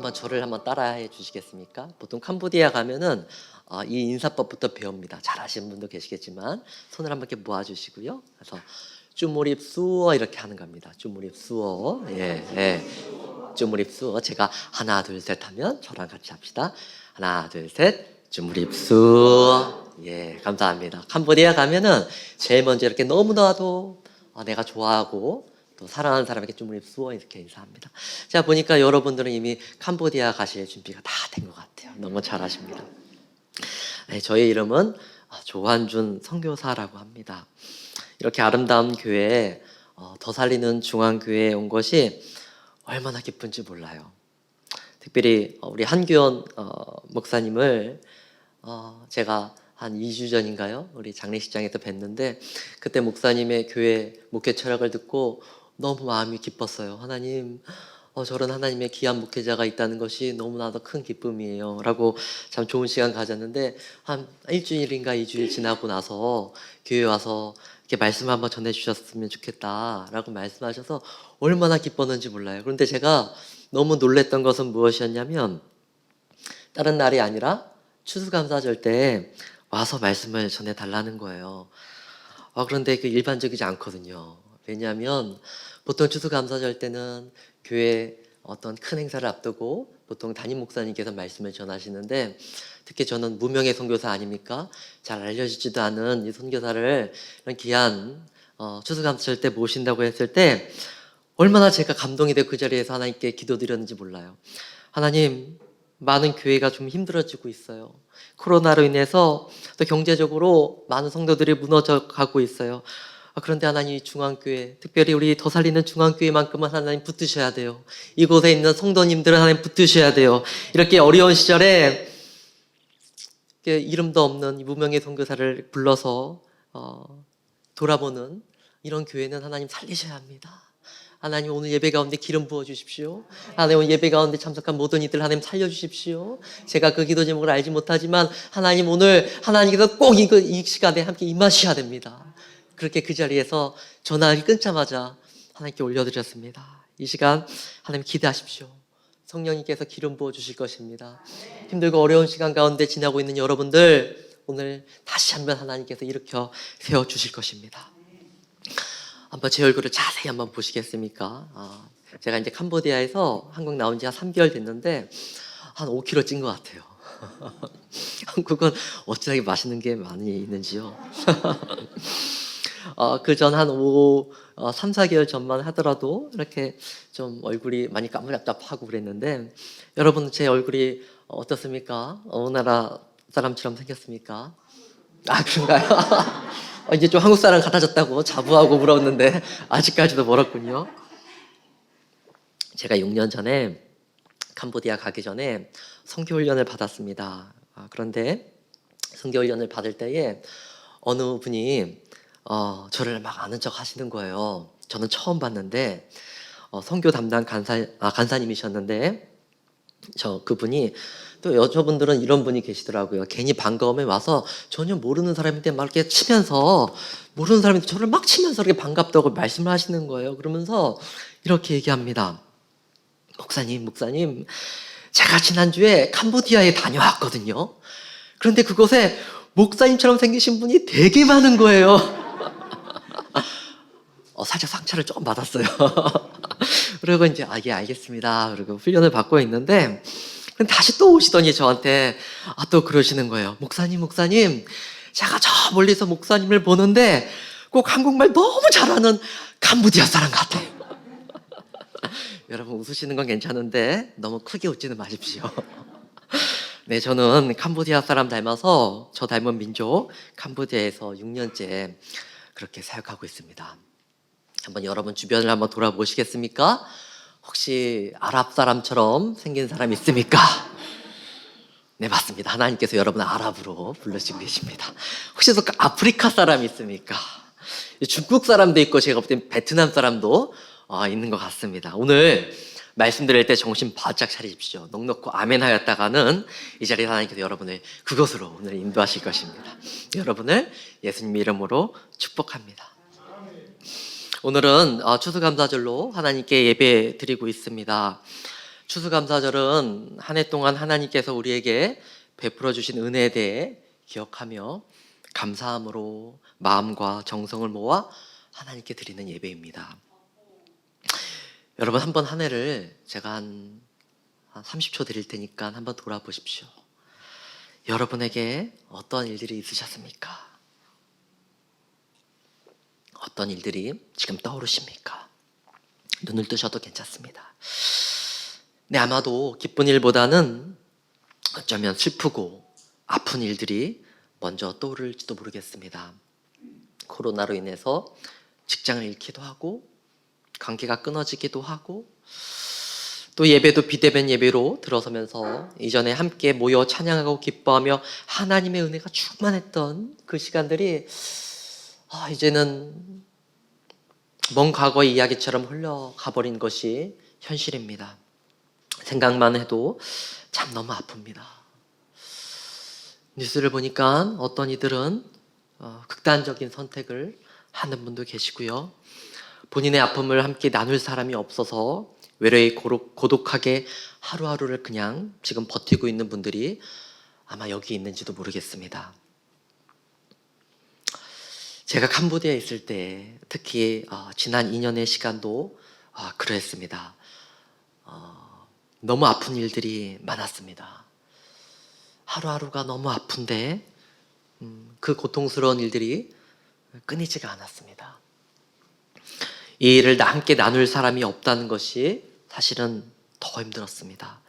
한번 저를 한번 따라해 주시겠습니까? 보통 캄보디아 가면은 이 인사법부터 배웁니다. 잘 아시는 분도 계시겠지만 손을 한번 이렇게 모아 주시고요. 그래서 쭈무립 수어 이렇게 하는 겁니다. 쭈무립 수어. 예, 예. 쭈무립 수어. 제가 하나 둘 셋 하면 저랑 같이 합시다. 하나 둘 셋. 쭈무립 수어. 예, 감사합니다. 캄보디아 가면은 제일 먼저 이렇게 너무나도 내가 좋아하고 또 사랑하는 사람에게 쭈무립 수어 이렇게 인사합니다. 자, 보니까 여러분들은 이미 캄보디아 가실 준비가 다 된 것 같아요. 너무 잘하십니다. 네, 저의 이름은 조한준 선교사라고 합니다. 이렇게 아름다운 교회에 더 살리는 중앙교회에 온 것이 얼마나 기쁜지 몰라요. 특별히 우리 한규원 목사님을 제가 한 2주 전인가요? 우리 장례식장에서 뵀는데 그때 목사님의 교회 목회 철학을 듣고 너무 마음이 기뻤어요. 하나님, 저런 하나님의 귀한 목회자가 있다는 것이 너무나도 큰 기쁨이에요 라고 참 좋은 시간 가졌는데 한 일주일인가 2주일 지나고 나서 교회 와서 이렇게 말씀 한번 전해주셨으면 좋겠다 라고 말씀하셔서 얼마나 기뻤는지 몰라요. 그런데 제가 너무 놀랬던 것은 무엇이었냐면 다른 날이 아니라 추수감사절 때 와서 말씀을 전해달라는 거예요. 그런데 그 일반적이지 않거든요. 왜냐하면 보통 추수감사절 때는 교회 어떤 큰 행사를 앞두고 보통 담임 목사님께서 말씀을 전하시는데 특히 저는 무명의 선교사 아닙니까? 잘 알려지지도 않은 이 선교사를 이런 귀한 추수감사절 때 모신다고 했을 때 얼마나 제가 감동이 되고 그 자리에서 하나님께 기도드렸는지 몰라요. 하나님, 많은 교회가 좀 힘들어지고 있어요. 코로나로 인해서 또 경제적으로 많은 성도들이 무너져 가고 있어요. 그런데 하나님 중앙교회, 특별히 우리 더 살리는 중앙교회만큼은 하나님 붙드셔야 돼요. 이곳에 있는 성도님들은 하나님 붙드셔야 돼요. 이렇게 어려운 시절에 이름도 없는 무명의 선교사를 불러서 돌아보는 이런 교회는 하나님 살리셔야 합니다. 하나님 오늘 예배 가운데 기름 부어 주십시오. 하나님 오늘 예배 가운데 참석한 모든 이들 하나님 살려주십시오. 제가 그 기도 제목을 알지 못하지만 하나님 오늘 하나님께서 꼭 이 시간에 함께 임하셔야 됩니다. 그렇게 그 자리에서 전화를 끊자마자 하나님께 올려드렸습니다. 이 시간 하나님 기대하십시오. 성령님께서 기름 부어 주실 것입니다. 힘들고 어려운 시간 가운데 지나고 있는 여러분들 오늘 다시 한번 하나님께서 일으켜 세워주실 것입니다. 한번 제 얼굴을 자세히 한번 보시겠습니까? 제가 이제 캄보디아에서 한국 나온 지 한 3개월 됐는데 한 5kg 찐 것 같아요. 한국은 어찌나게 맛있는 게 많이 있는지요. 그 전 한 3, 4개월 전만 하더라도 이렇게 좀 얼굴이 많이 까무잡잡하고 그랬는데 여러분 제 얼굴이 어떻습니까? 어느 나라 사람처럼 생겼습니까? 그런가요? 이제 좀 한국 사람 같아졌다고 자부하고 물었는데 아직까지도 멀었군요. 제가 6년 전에 캄보디아 가기 전에 선교훈련을 받았습니다. 그런데 선교훈련을 받을 때에 어느 분이 저를 막 아는 척 하시는 거예요. 저는 처음 봤는데 선교 담당 간사님이셨는데 그분이 또 여자분들은 이런 분이 계시더라고요. 괜히 반가움에 와서 전혀 모르는 사람인데 막 이렇게 치면서 모르는 사람인데 저를 막 치면서 이렇게 반갑다고 말씀을 하시는 거예요. 그러면서 이렇게 얘기합니다. 목사님, 제가 지난주에 캄보디아에 다녀왔거든요. 그런데 그곳에 목사님처럼 생기신 분이 되게 많은 거예요. 살짝 상처를 조금 받았어요. 그리고 이제 예 알겠습니다. 그리고 훈련을 받고 있는데 다시 또 오시더니 저한테 또 그러시는 거예요. 목사님, 제가 저 멀리서 목사님을 보는데 꼭 한국말 너무 잘하는 캄보디아 사람 같아요. 여러분 웃으시는 건 괜찮은데 너무 크게 웃지는 마십시오. 네, 저는 캄보디아 사람 닮아서 저 닮은 민족 캄보디아에서 6년째 그렇게 사역하고 있습니다. 한번 여러분 주변을 한번 돌아보시겠습니까? 혹시 아랍 사람처럼 생긴 사람 있습니까? 네, 맞습니다. 하나님께서 여러분을 아랍으로 부르시고 계십니다. 혹시 또 아프리카 사람 있습니까? 중국 사람도 있고 제가 볼 땐 베트남 사람도 있는 것 같습니다. 오늘 말씀드릴 때 정신 바짝 차리십시오. 넉넉고 아멘 하였다가는 이 자리에 하나님께서 여러분을 그곳으로 오늘 인도하실 것입니다. 여러분을 예수님 이름으로 축복합니다. 오늘은 추수감사절로 하나님께 예배 드리고 있습니다. 추수감사절은 한 해 동안 하나님께서 우리에게 베풀어 주신 은혜에 대해 기억하며 감사함으로 마음과 정성을 모아 하나님께 드리는 예배입니다. 여러분, 한번 한 해를 제가 한 30초 드릴 테니까 한번 돌아보십시오. 여러분에게 어떤 일들이 있으셨습니까? 어떤 일들이 지금 떠오르십니까? 눈을 뜨셔도 괜찮습니다. 네, 아마도 기쁜 일보다는 어쩌면 슬프고 아픈 일들이 먼저 떠오를지도 모르겠습니다. 코로나로 인해서 직장을 잃기도 하고 관계가 끊어지기도 하고 또 예배도 비대면 예배로 들어서면서 이전에 함께 모여 찬양하고 기뻐하며 하나님의 은혜가 충만했던 그 시간들이 이제는 먼 과거의 이야기처럼 흘러가버린 것이 현실입니다. 생각만 해도 참 너무 아픕니다. 뉴스를 보니까 어떤 이들은 극단적인 선택을 하는 분도 계시고요. 본인의 아픔을 함께 나눌 사람이 없어서 외로이 고독하게 하루하루를 그냥 지금 버티고 있는 분들이 아마 여기 있는지도 모르겠습니다. 제가 캄보디아에 있을 때 특히 지난 2년의 시간도 그랬습니다. 너무 아픈 일들이 많았습니다. 하루하루가 너무 아픈데 그 고통스러운 일들이 끊이지가 않았습니다. 이 일을 함께 나눌 사람이 없다는 것이 사실은 더 힘들었습니다.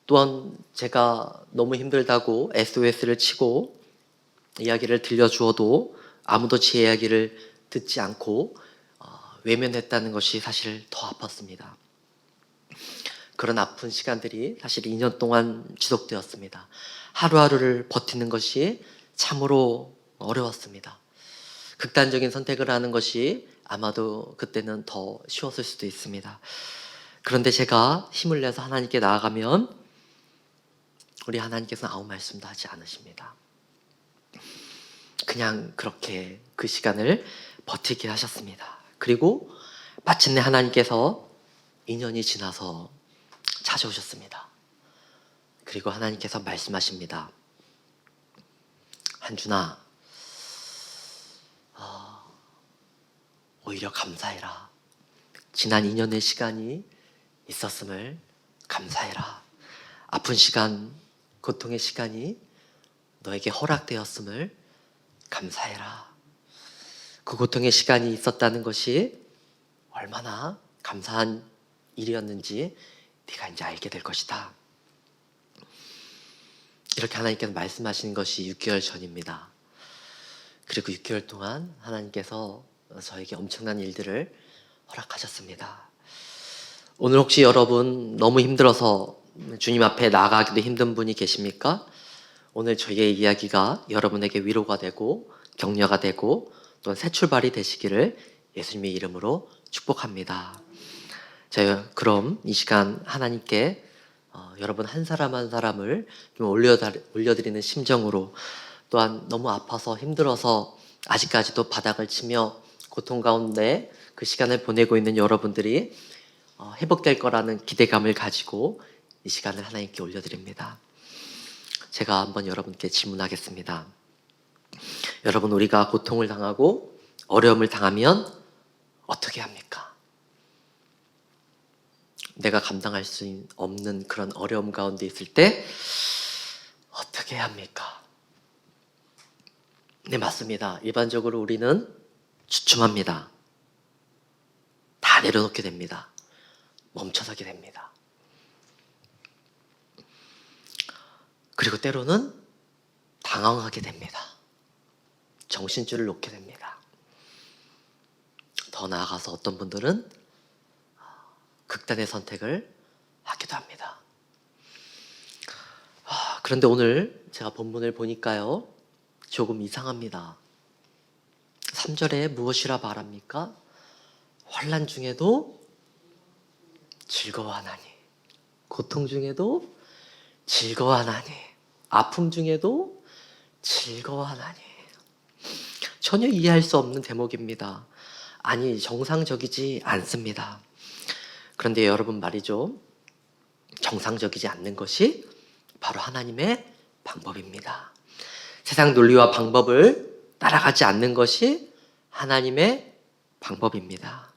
또한 제가 너무 힘들다고 SOS를 치고 이야기를 들려주어도 아무도 제 이야기를 듣지 않고 외면했다는 것이 사실 더 아팠습니다. 그런 아픈 시간들이 사실 2년 동안 지속되었습니다. 하루하루를 버티는 것이 참으로 어려웠습니다. 극단적인 선택을 하는 것이 아마도 그때는 더 쉬웠을 수도 있습니다. 그런데 제가 힘을 내서 하나님께 나아가면 우리 하나님께서는 아무 말씀도 하지 않으십니다. 그냥 그렇게 그 시간을 버티게 하셨습니다. 그리고 마침내 하나님께서 2년이 지나서 찾아오셨습니다. 그리고 하나님께서 말씀하십니다. 한준아, 오히려 감사해라. 지난 2년의 시간이 있었음을 감사해라. 아픈 시간, 고통의 시간이 너에게 허락되었음을 감사해라. 그 고통의 시간이 있었다는 것이 얼마나 감사한 일이었는지 네가 이제 알게 될 것이다. 이렇게 하나님께서 말씀하신 것이 6개월 전입니다. 그리고 6개월 동안 하나님께서 저에게 엄청난 일들을 허락하셨습니다. 오늘 혹시 여러분 너무 힘들어서 주님 앞에 나아가기도 힘든 분이 계십니까? 오늘 저희의 이야기가 여러분에게 위로가 되고 격려가 되고 또 새 출발이 되시기를 예수님의 이름으로 축복합니다. 자, 그럼 이 시간 하나님께 여러분 한 사람 한 사람을 좀 올려드리는 심정으로 또한 너무 아파서 힘들어서 아직까지도 바닥을 치며 고통 가운데 그 시간을 보내고 있는 여러분들이 회복될 거라는 기대감을 가지고 이 시간을 하나님께 올려드립니다. 제가 한번 여러분께 질문하겠습니다. 여러분, 우리가 고통을 당하고 어려움을 당하면 어떻게 합니까? 내가 감당할 수 없는 그런 어려움 가운데 있을 때 어떻게 해야 합니까? 네, 맞습니다. 일반적으로 우리는 주춤합니다. 다 내려놓게 됩니다. 멈춰서게 됩니다. 그리고 때로는 당황하게 됩니다. 정신줄을 놓게 됩니다. 더 나아가서 어떤 분들은 극단의 선택을 하기도 합니다. 그런데 오늘 제가 본문을 보니까요, 조금 이상합니다. 3절에 무엇이라 말합니까? 환난 중에도 즐거워하나니, 고통 중에도 즐거워하나니, 아픔 중에도 즐거워하나니. 전혀 이해할 수 없는 대목입니다. 아니, 정상적이지 않습니다. 그런데 여러분 말이죠, 정상적이지 않는 것이 바로 하나님의 방법입니다. 세상 논리와 방법을 따라가지 않는 것이 하나님의 방법입니다.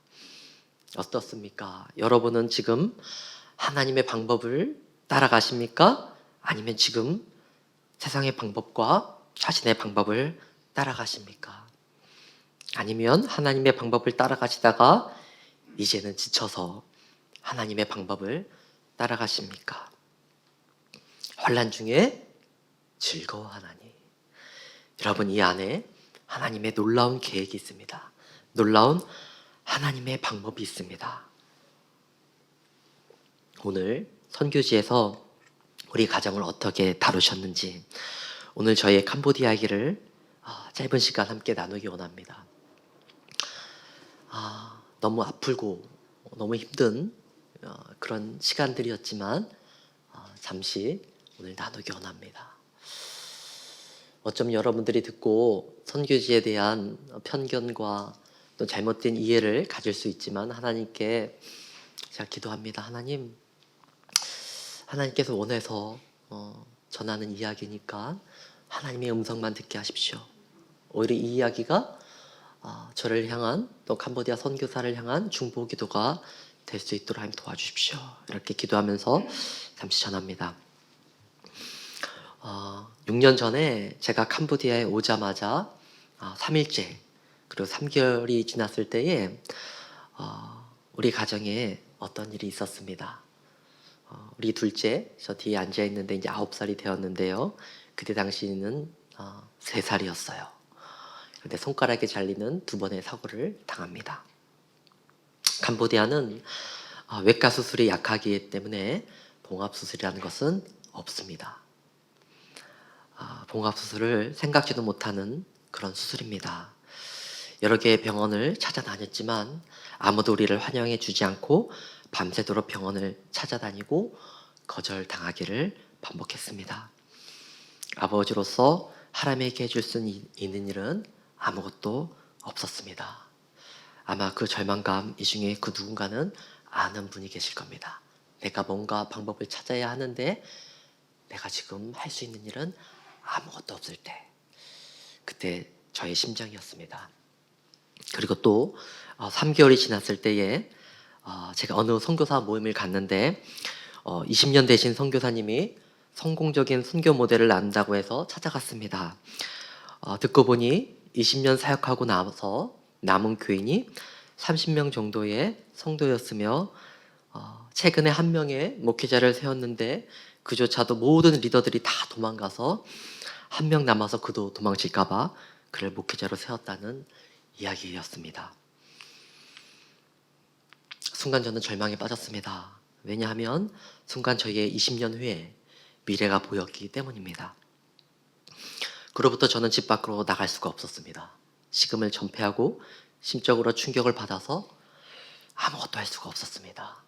어떻습니까? 여러분은 지금 하나님의 방법을 따라가십니까? 아니면 지금 세상의 방법과 자신의 방법을 따라가십니까? 아니면 하나님의 방법을 따라가시다가 이제는 지쳐서 하나님의 방법을 따라가십니까? 환난 중에 즐거워하나니. 여러분, 이 안에 하나님의 놀라운 계획이 있습니다. 놀라운 하나님의 방법이 있습니다. 오늘 선교지에서 우리 가정을 어떻게 다루셨는지, 오늘 저희의 캄보디아 이야기를 짧은 시간 함께 나누기 원합니다. 너무 아프고 너무 힘든 그런 시간들이었지만 잠시 오늘 나누기 원합니다. 어쩌면 여러분들이 듣고 선교지에 대한 편견과 또 잘못된 이해를 가질 수 있지만 하나님께 제가 기도합니다. 하나님께서 원해서 전하는 이야기니까 하나님의 음성만 듣게 하십시오. 오히려 이 이야기가 저를 향한 또 캄보디아 선교사를 향한 중보 기도가 될 수 있도록 하나님 도와주십시오. 이렇게 기도하면서 잠시 전합니다. 6년 전에 제가 캄보디아에 오자마자 3일째 그리고 3개월이 지났을 때에 우리 가정에 어떤 일이 있었습니다. 우리 둘째, 저 뒤에 앉아 있는데 이제 9살이 되었는데요. 그때 당시는 3살이었어요. 그런데 손가락에 잘리는 2번의 사고를 당합니다. 캄보디아는 외과 수술이 약하기 때문에 봉합 수술이라는 것은 없습니다. 봉합 수술을 생각지도 못하는 그런 수술입니다. 여러 개의 병원을 찾아다녔지만 아무도 우리를 환영해 주지 않고 밤새도록 병원을 찾아다니고 거절당하기를 반복했습니다. 아버지로서 하나님에게 해줄 수 있는 일은 아무것도 없었습니다. 아마 그 절망감 이 중에 그 누군가는 아는 분이 계실 겁니다. 내가 뭔가 방법을 찾아야 하는데 내가 지금 할 수 있는 일은 아무것도 없을 때, 그때 저의 심정이었습니다. 그리고 또 3개월이 지났을 때에 제가 어느 선교사 모임을 갔는데 20년 되신 선교사님이 성공적인 선교 모델을 안다고 해서 찾아갔습니다. 듣고 보니 20년 사역하고 나서 남은 교인이 30명 정도의 성도였으며 최근에 한 명의 목회자를 세웠는데 그조차도 모든 리더들이 다 도망가서 한 명 남아서 그도 도망칠까봐 그를 목회자로 세웠다는 이야기였습니다. 순간 저는 절망에 빠졌습니다. 왜냐하면 순간 저희의 20년 후에 미래가 보였기 때문입니다. 그로부터 저는 집 밖으로 나갈 수가 없었습니다. 식음을 전폐하고 심적으로 충격을 받아서 아무것도 할 수가 없었습니다.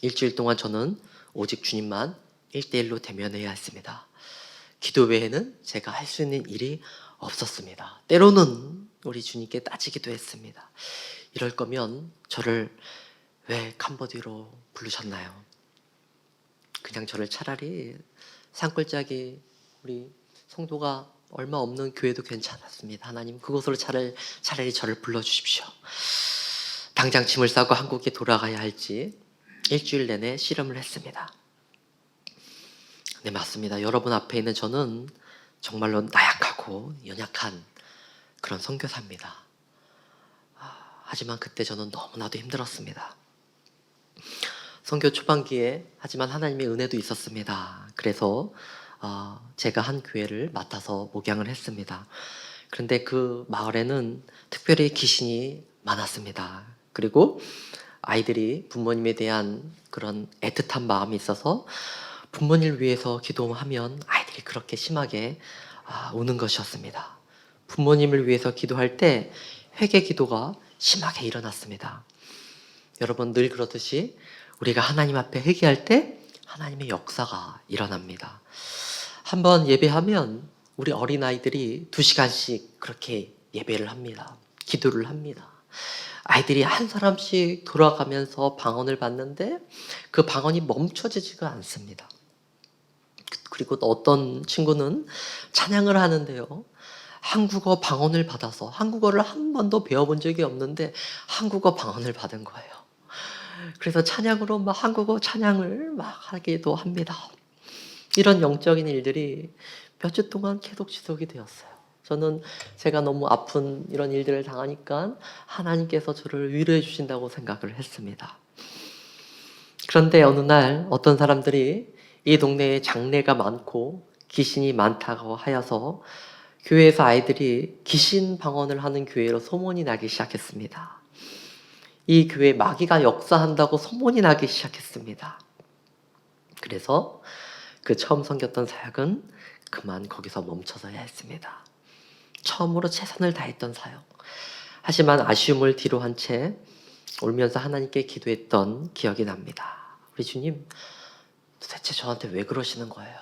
일주일 동안 저는 오직 주님만 1대1로 대면해야 했습니다. 기도 외에는 제가 할 수 있는 일이 없었습니다. 때로는 우리 주님께 따지기도 했습니다. 이럴 거면 저를 왜 캄보디아로 부르셨나요? 그냥 저를 차라리 산골짜기 우리 성도가 얼마 없는 교회도 괜찮았습니다. 하나님, 그곳으로 차라리 저를 불러주십시오. 당장 짐을 싸고 한국에 돌아가야 할지 일주일 내내 씨름을 했습니다. 네, 맞습니다. 여러분 앞에 있는 저는 정말로 나약하고 연약한 그런 선교사입니다. 하지만 그때 저는 너무나도 힘들었습니다. 선교 초반기에 하지만 하나님의 은혜도 있었습니다. 그래서 제가 한 교회를 맡아서 목양을 했습니다. 그런데 그 마을에는 특별히 귀신이 많았습니다. 그리고 아이들이 부모님에 대한 그런 애틋한 마음이 있어서 부모님을 위해서 기도하면 아이들이 그렇게 심하게 우는 것이었습니다. 부모님을 위해서 기도할 때 회개 기도가 심하게 일어났습니다. 여러분, 늘 그렇듯이 우리가 하나님 앞에 회개할 때 하나님의 역사가 일어납니다. 한번 예배하면 우리 어린아이들이 2시간씩 그렇게 예배를 합니다. 기도를 합니다. 아이들이 한 사람씩 돌아가면서 방언을 받는데 그 방언이 멈춰지지가 않습니다. 그리고 또 어떤 친구는 찬양을 하는데요. 한국어 방언을 받아서 한국어를 한 번도 배워본 적이 없는데 한국어 방언을 받은 거예요. 그래서 찬양으로 막 한국어 찬양을 막 하기도 합니다. 이런 영적인 일들이 몇 주 동안 계속 지속이 되었어요. 저는 제가 너무 아픈 이런 일들을 당하니까 하나님께서 저를 위로해 주신다고 생각을 했습니다. 그런데 어느 날 어떤 사람들이 이 동네에 장례가 많고 귀신이 많다고 하여서 교회에서 아이들이 귀신 방언을 하는 교회로 소문이 나기 시작했습니다. 이 교회에 마귀가 역사한다고 소문이 나기 시작했습니다. 그래서 그 처음 섬겼던 사역은 그만 거기서 멈춰서야 했습니다. 처음으로 최선을 다했던 사역. 하지만 아쉬움을 뒤로 한 채 울면서 하나님께 기도했던 기억이 납니다. 우리 주님, 도대체 저한테 왜 그러시는 거예요?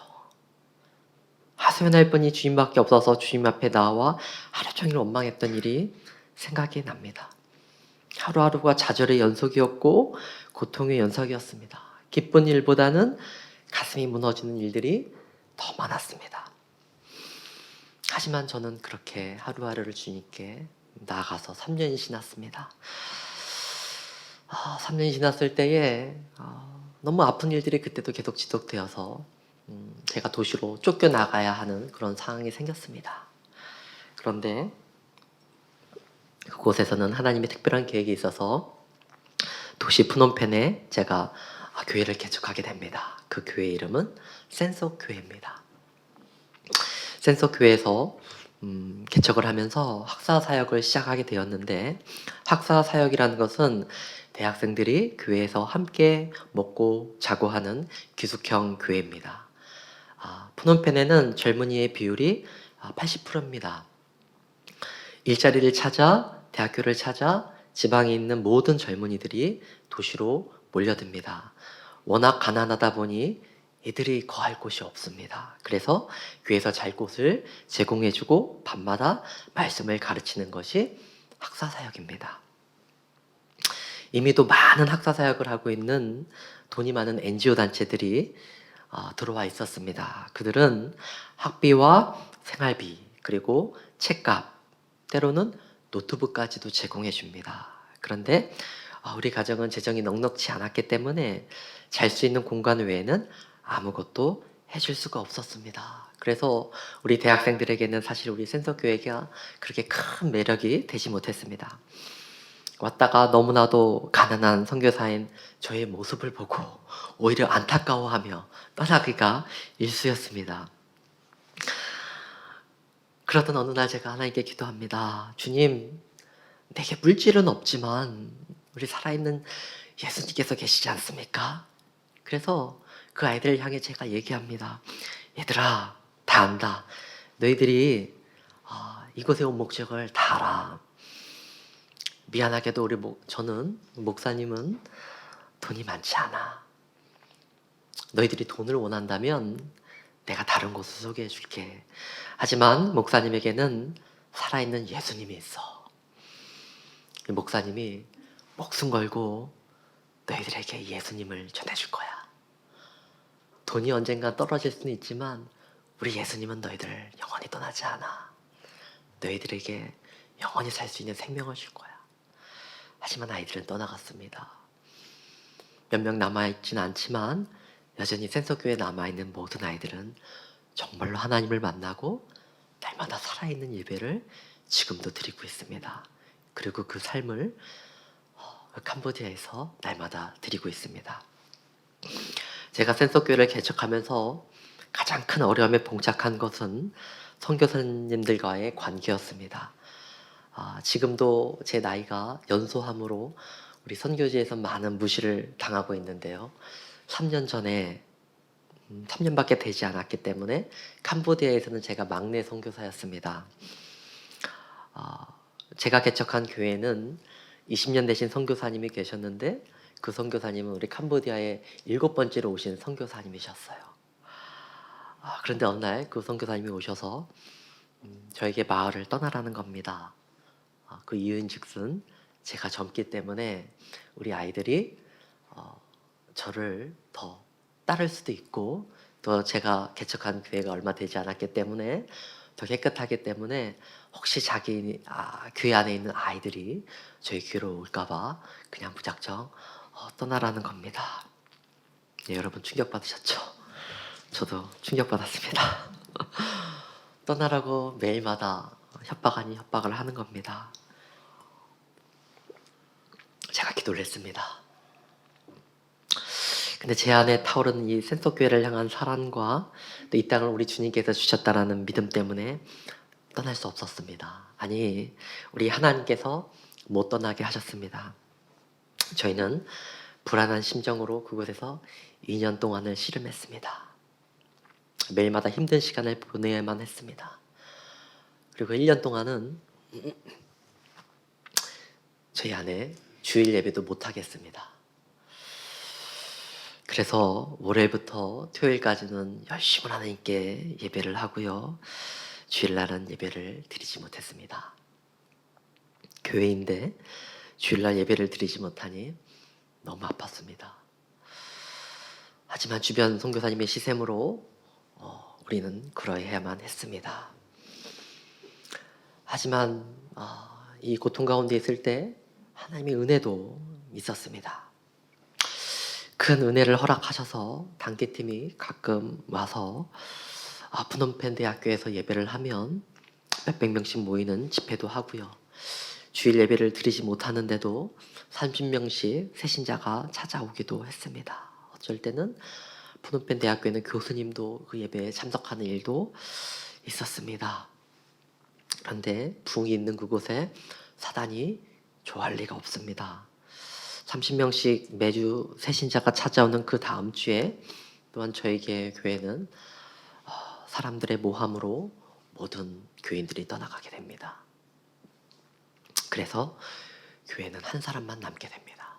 하소연할 분이 주님밖에 없어서 주님 앞에 나와 하루 종일 원망했던 일이 생각이 납니다. 하루하루가 좌절의 연속이었고 고통의 연속이었습니다. 기쁜 일보다는 가슴이 무너지는 일들이 더 많았습니다. 하지만 저는 그렇게 하루하루를 주님께 나아가서 3년이 지났습니다. 3년이 지났을 때에 너무 아픈 일들이 그때도 계속 지속되어서 제가 도시로 쫓겨나가야 하는 그런 상황이 생겼습니다. 그런데 그곳에서는 하나님의 특별한 계획이 있어서 도시 프놈펜에 제가 교회를 개척하게 됩니다. 그 교회 이름은 센서 교회입니다. 센서 교회에서 개척을 하면서 학사 사역을 시작하게 되었는데, 학사 사역이라는 것은 대학생들이 교회에서 함께 먹고 자고 하는 기숙형 교회입니다. 프놈펜에는 젊은이의 비율이 80%입니다. 일자리를 찾아 대학교를 찾아 지방에 있는 모든 젊은이들이 도시로 몰려듭니다. 워낙 가난하다 보니 이들이 거할 곳이 없습니다. 그래서 교회에서 잘 곳을 제공해주고 밤마다 말씀을 가르치는 것이 학사사역입니다. 이미도 많은 학사사역을 하고 있는 돈이 많은 NGO 단체들이 들어와 있었습니다. 그들은 학비와 생활비, 그리고 책값, 때로는 노트북까지도 제공해 줍니다. 그런데 우리 가정은 재정이 넉넉지 않았기 때문에 잘 수 있는 공간 외에는 아무것도 해줄 수가 없었습니다. 그래서 우리 대학생들에게는 사실 우리 센서교회가 그렇게 큰 매력이 되지 못했습니다. 왔다가 너무나도 가난한 선교사인 저의 모습을 보고 오히려 안타까워하며 떠나기가 일쑤였습니다. 그러던 어느 날 제가 하나님께 기도합니다. 주님, 내게 물질은 없지만 우리 살아있는 예수님께서 계시지 않습니까? 그래서 그 아이들을 향해 제가 얘기합니다. 얘들아, 다 안다. 너희들이 이곳에 온 목적을 다 알아. 미안하게도 저는, 목사님은 돈이 많지 않아. 너희들이 돈을 원한다면 내가 다른 곳을 소개해 줄게. 하지만 목사님에게는 살아있는 예수님이 있어. 이 목사님이 목숨 걸고 너희들에게 예수님을 전해줄 거야. 돈이 언젠가 떨어질 수는 있지만 우리 예수님은 너희들 영원히 떠나지 않아. 너희들에게 영원히 살 수 있는 생명을 줄 거야. 하지만 아이들은 떠나갔습니다. 몇 명 남아있진 않지만 여전히 센서교회에 남아있는 모든 아이들은 정말로 하나님을 만나고 날마다 살아있는 예배를 지금도 드리고 있습니다. 그리고 그 삶을 캄보디아에서 날마다 드리고 있습니다. 제가 센서교회를 개척하면서 가장 큰 어려움에 봉착한 것은 선교사님들과의 관계였습니다. 지금도 제 나이가 연소함으로 우리 선교지에서 많은 무시를 당하고 있는데요. 3년 전에 3년밖에 되지 않았기 때문에 캄보디아에서는 제가 막내 선교사였습니다. 제가 개척한 교회는 20년 되신 선교사님이 계셨는데 그 선교사님은 우리 캄보디아에 7번째로 오신 선교사님이셨어요. 그런데 어느 날 그 선교사님이 오셔서 저에게 마을을 떠나라는 겁니다. 그 이유인즉슨 제가 젊기 때문에 우리 아이들이 저를 더 따를 수도 있고, 또 제가 개척한 교회가 얼마 되지 않았기 때문에 더 깨끗하기 때문에 혹시 자기 교회 안에 있는 아이들이 저희 교회로 올까봐 그냥 무작정 떠나라는 겁니다. 네, 여러분 충격받으셨죠? 저도 충격받았습니다. 떠나라고 매일마다 협박 아닌 협박을 하는 겁니다. 제가 기도를 했습니다. 근데 제 안에 타오르는 이 센터교회를 향한 사랑과 또 이 땅을 우리 주님께서 주셨다라는 믿음 때문에 떠날 수 없었습니다. 아니, 우리 하나님께서 못 떠나게 하셨습니다. 저희는 불안한 심정으로 그곳에서 2년 동안을 씨름했습니다. 매일마다 힘든 시간을 보내야만 했습니다. 그리고 1년 동안은 저희 안에 주일 예배도 못 하겠습니다. 그래서 월요일부터 토요일까지는 열심히 하나님께 예배를 하고요. 주일날은 예배를 드리지 못했습니다. 교회인데 주일날 예배를 드리지 못하니 너무 아팠습니다. 하지만 주변 선교사님의 시샘으로 우리는 그러해야만 했습니다. 하지만 이 고통 가운데 있을 때 하나님의 은혜도 있었습니다. 큰 은혜를 허락하셔서 단기팀이 가끔 와서 프놈펜 대학교에서 예배를 하면 몇백 명씩 모이는 집회도 하고요. 주일 예배를 드리지 못하는데도 30명씩 새신자가 찾아오기도 했습니다. 어쩔 때는 프놈펜 대학교에는 교수님도 그 예배에 참석하는 일도 있었습니다. 그런데 부흥이 있는 그곳에 사단이 좋아할 리가 없습니다. 30명씩 매주 새신자가 찾아오는 그 다음 주에 또한 저에게 교회는 사람들의 모함으로 모든 교인들이 떠나가게 됩니다. 그래서 교회는 한 사람만 남게 됩니다.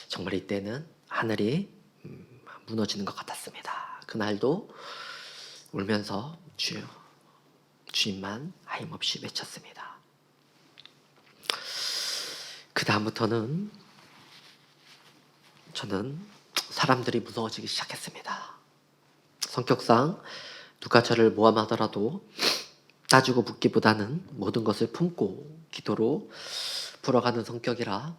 정말 이때는 하늘이 무너지는 것 같았습니다. 그날도 울면서 주님만 하임없이 외쳤습니다. 그 다음부터는 저는 사람들이 무서워지기 시작했습니다. 성격상 누가 저를 모함하더라도 따지고 묻기보다는 모든 것을 품고 기도로 풀어가는 성격이라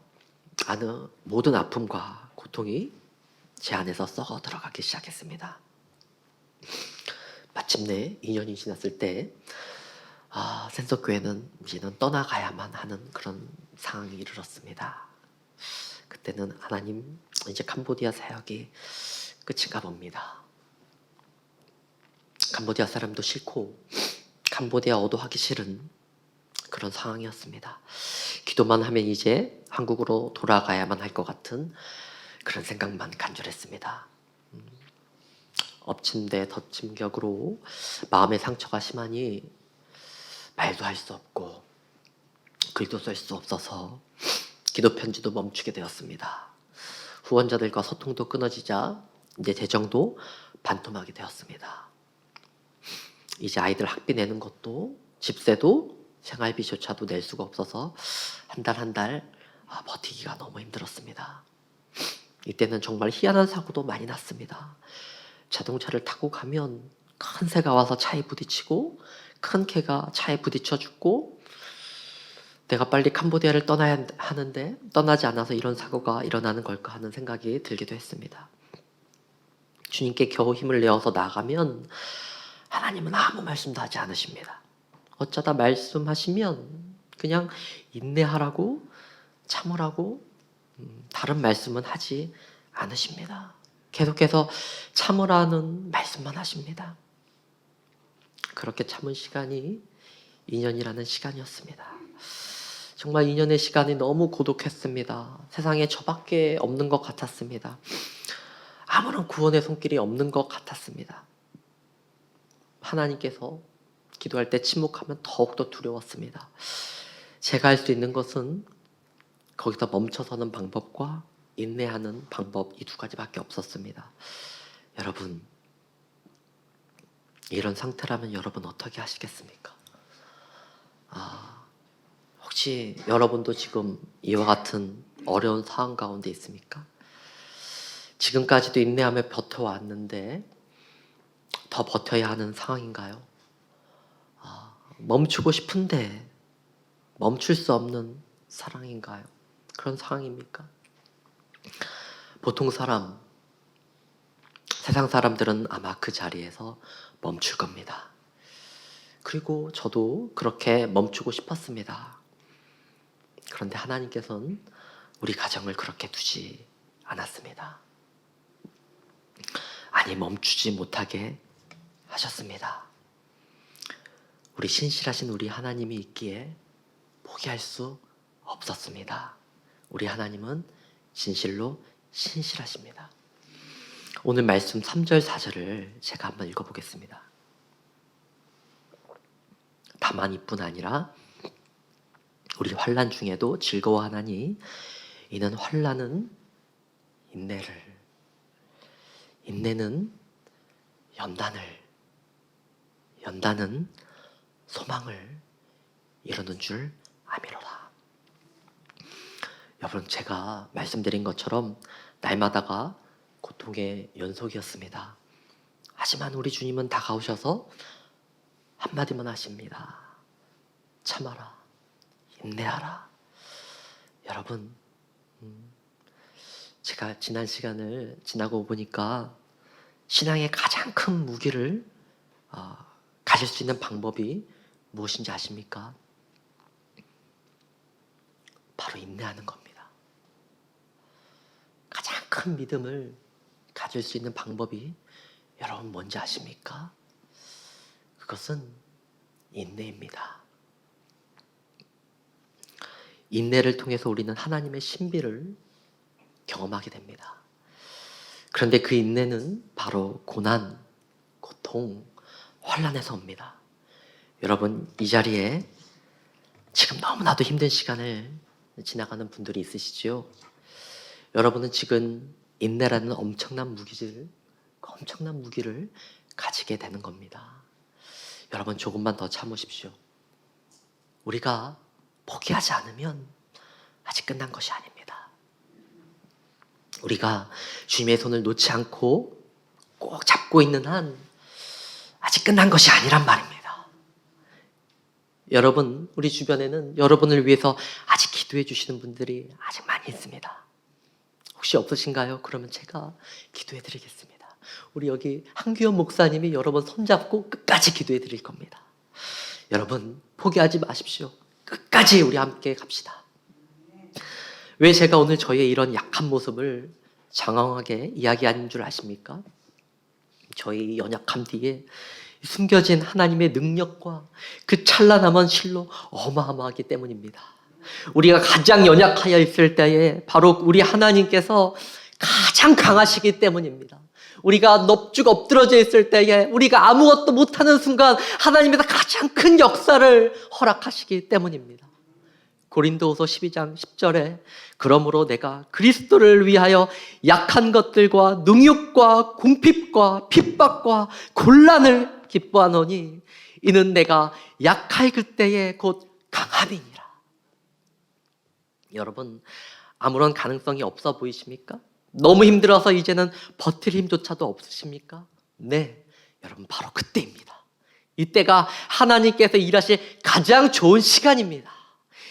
모든 아픔과 고통이 제 안에서 썩어 들어가기 시작했습니다. 마침내 2년이 지났을 때 센서교회는 이제는 떠나가야만 하는 그런 상황에 이르렀습니다. 그때는 하나님, 이제 캄보디아 사역이 끝인가 봅니다. 캄보디아 사람도 싫고 캄보디아어도 하기 싫은 그런 상황이었습니다. 기도만 하면 이제 한국으로 돌아가야만 할 것 같은 그런 생각만 간절했습니다. 엎친 데 덮친 격으로 마음의 상처가 심하니 말도 할 수 없고 글도 쓸 수 없어서 기도 편지도 멈추게 되었습니다. 후원자들과 소통도 끊어지자 이제 재정도 반토막이 되었습니다. 이제 아이들 학비 내는 것도 집세도 생활비조차도 낼 수가 없어서 한 달 한 달 버티기가 너무 힘들었습니다. 이때는 정말 희한한 사고도 많이 났습니다. 자동차를 타고 가면 큰 새가 와서 차에 부딪히고 큰 개가 차에 부딪혀 죽고, 내가 빨리 캄보디아를 떠나야 하는데 떠나지 않아서 이런 사고가 일어나는 걸까 하는 생각이 들기도 했습니다. 주님께 겨우 힘을 내어서 나가면 하나님은 아무 말씀도 하지 않으십니다. 어쩌다 말씀하시면 그냥 인내하라고, 참으라고, 다른 말씀은 하지 않으십니다. 계속해서 참으라는 말씀만 하십니다. 그렇게 참은 시간이 2년이라는 시간이었습니다. 정말 2년의 시간이 너무 고독했습니다. 세상에 저밖에 없는 것 같았습니다. 아무런 구원의 손길이 없는 것 같았습니다. 하나님께서 기도할 때 침묵하면 더욱더 두려웠습니다. 제가 할 수 있는 것은 거기서 멈춰서는 방법과 인내하는 방법, 이 두 가지밖에 없었습니다. 여러분, 이런 상태라면 여러분 어떻게 하시겠습니까? 혹시 여러분도 지금 이와 같은 어려운 상황 가운데 있습니까? 지금까지도 인내하며 버텨왔는데 더 버텨야 하는 상황인가요? 멈추고 싶은데 멈출 수 없는 사랑인가요? 그런 상황입니까? 보통 세상 사람들은 아마 그 자리에서 멈출 겁니다. 그리고 저도 그렇게 멈추고 싶었습니다. 그런데 하나님께서는 우리 가정을 그렇게 두지 않았습니다. 아니, 멈추지 못하게 하셨습니다. 우리 신실하신 우리 하나님이 있기에 포기할 수 없었습니다. 우리 하나님은 진실로 신실하십니다. 오늘 말씀 3절 4절을 제가 한번 읽어보겠습니다. 다만 이뿐 아니라 우리 환난 중에도 즐거워하나니 이는 환난은 인내는 연단은 소망을 이루는 줄 아미로라. 여러분, 제가 말씀드린 것처럼 날마다가 고통의 연속이었습니다. 하지만 우리 주님은 다가오셔서 한마디만 하십니다. 참아라, 인내하라. 여러분, 제가 지난 시간을 지나고 보니까 신앙의 가장 큰 무기를 가질 수 있는 방법이 무엇인지 아십니까? 바로 인내하는 겁니다. 가장 큰 믿음을 가질 수 있는 방법이 여러분 뭔지 아십니까? 그것은 인내입니다. 인내를 통해서 우리는 하나님의 신비를 경험하게 됩니다. 그런데 그 인내는 바로 고난, 고통, 환난에서 옵니다. 여러분, 이 자리에 지금 너무나도 힘든 시간을 지나가는 분들이 있으시죠? 여러분은 지금 인내라는 엄청난 무기를 가지게 되는 겁니다. 여러분, 조금만 더 참으십시오. 우리가 포기하지 않으면 아직 끝난 것이 아닙니다. 우리가 주님의 손을 놓지 않고 꼭 잡고 있는 한 아직 끝난 것이 아니란 말입니다. 여러분, 우리 주변에는 여러분을 위해서 아직 기도해 주시는 분들이 아직 많이 있습니다. 혹시 없으신가요? 그러면 제가 기도해 드리겠습니다. 우리 여기 한규현 목사님이 여러분 손잡고 끝까지 기도해 드릴 겁니다. 여러분, 포기하지 마십시오. 끝까지 우리 함께 갑시다. 왜 제가 오늘 저의 이런 약한 모습을 장황하게 이야기하는 줄 아십니까? 저의 연약함 뒤에 숨겨진 하나님의 능력과 그 찬란함은 실로 어마어마하기 때문입니다. 우리가 가장 연약하여 있을 때에 바로 우리 하나님께서 가장 강하시기 때문입니다. 우리가 넙죽 엎드러져 있을 때에 우리가 아무것도 못하는 순간 하나님께서 가장 큰 역사를 허락하시기 때문입니다. 고린도후서 12장 10절에 그러므로 내가 그리스도를 위하여 약한 것들과 능욕과 궁핍과 핍박과 곤란을 기뻐하노니 이는 내가 약할 그때에 곧 강함이니라. 여러분, 아무런 가능성이 없어 보이십니까? 너무 힘들어서 이제는 버틸 힘조차도 없으십니까? 네, 여러분, 바로 그때입니다. 이때가 하나님께서 일하실 가장 좋은 시간입니다.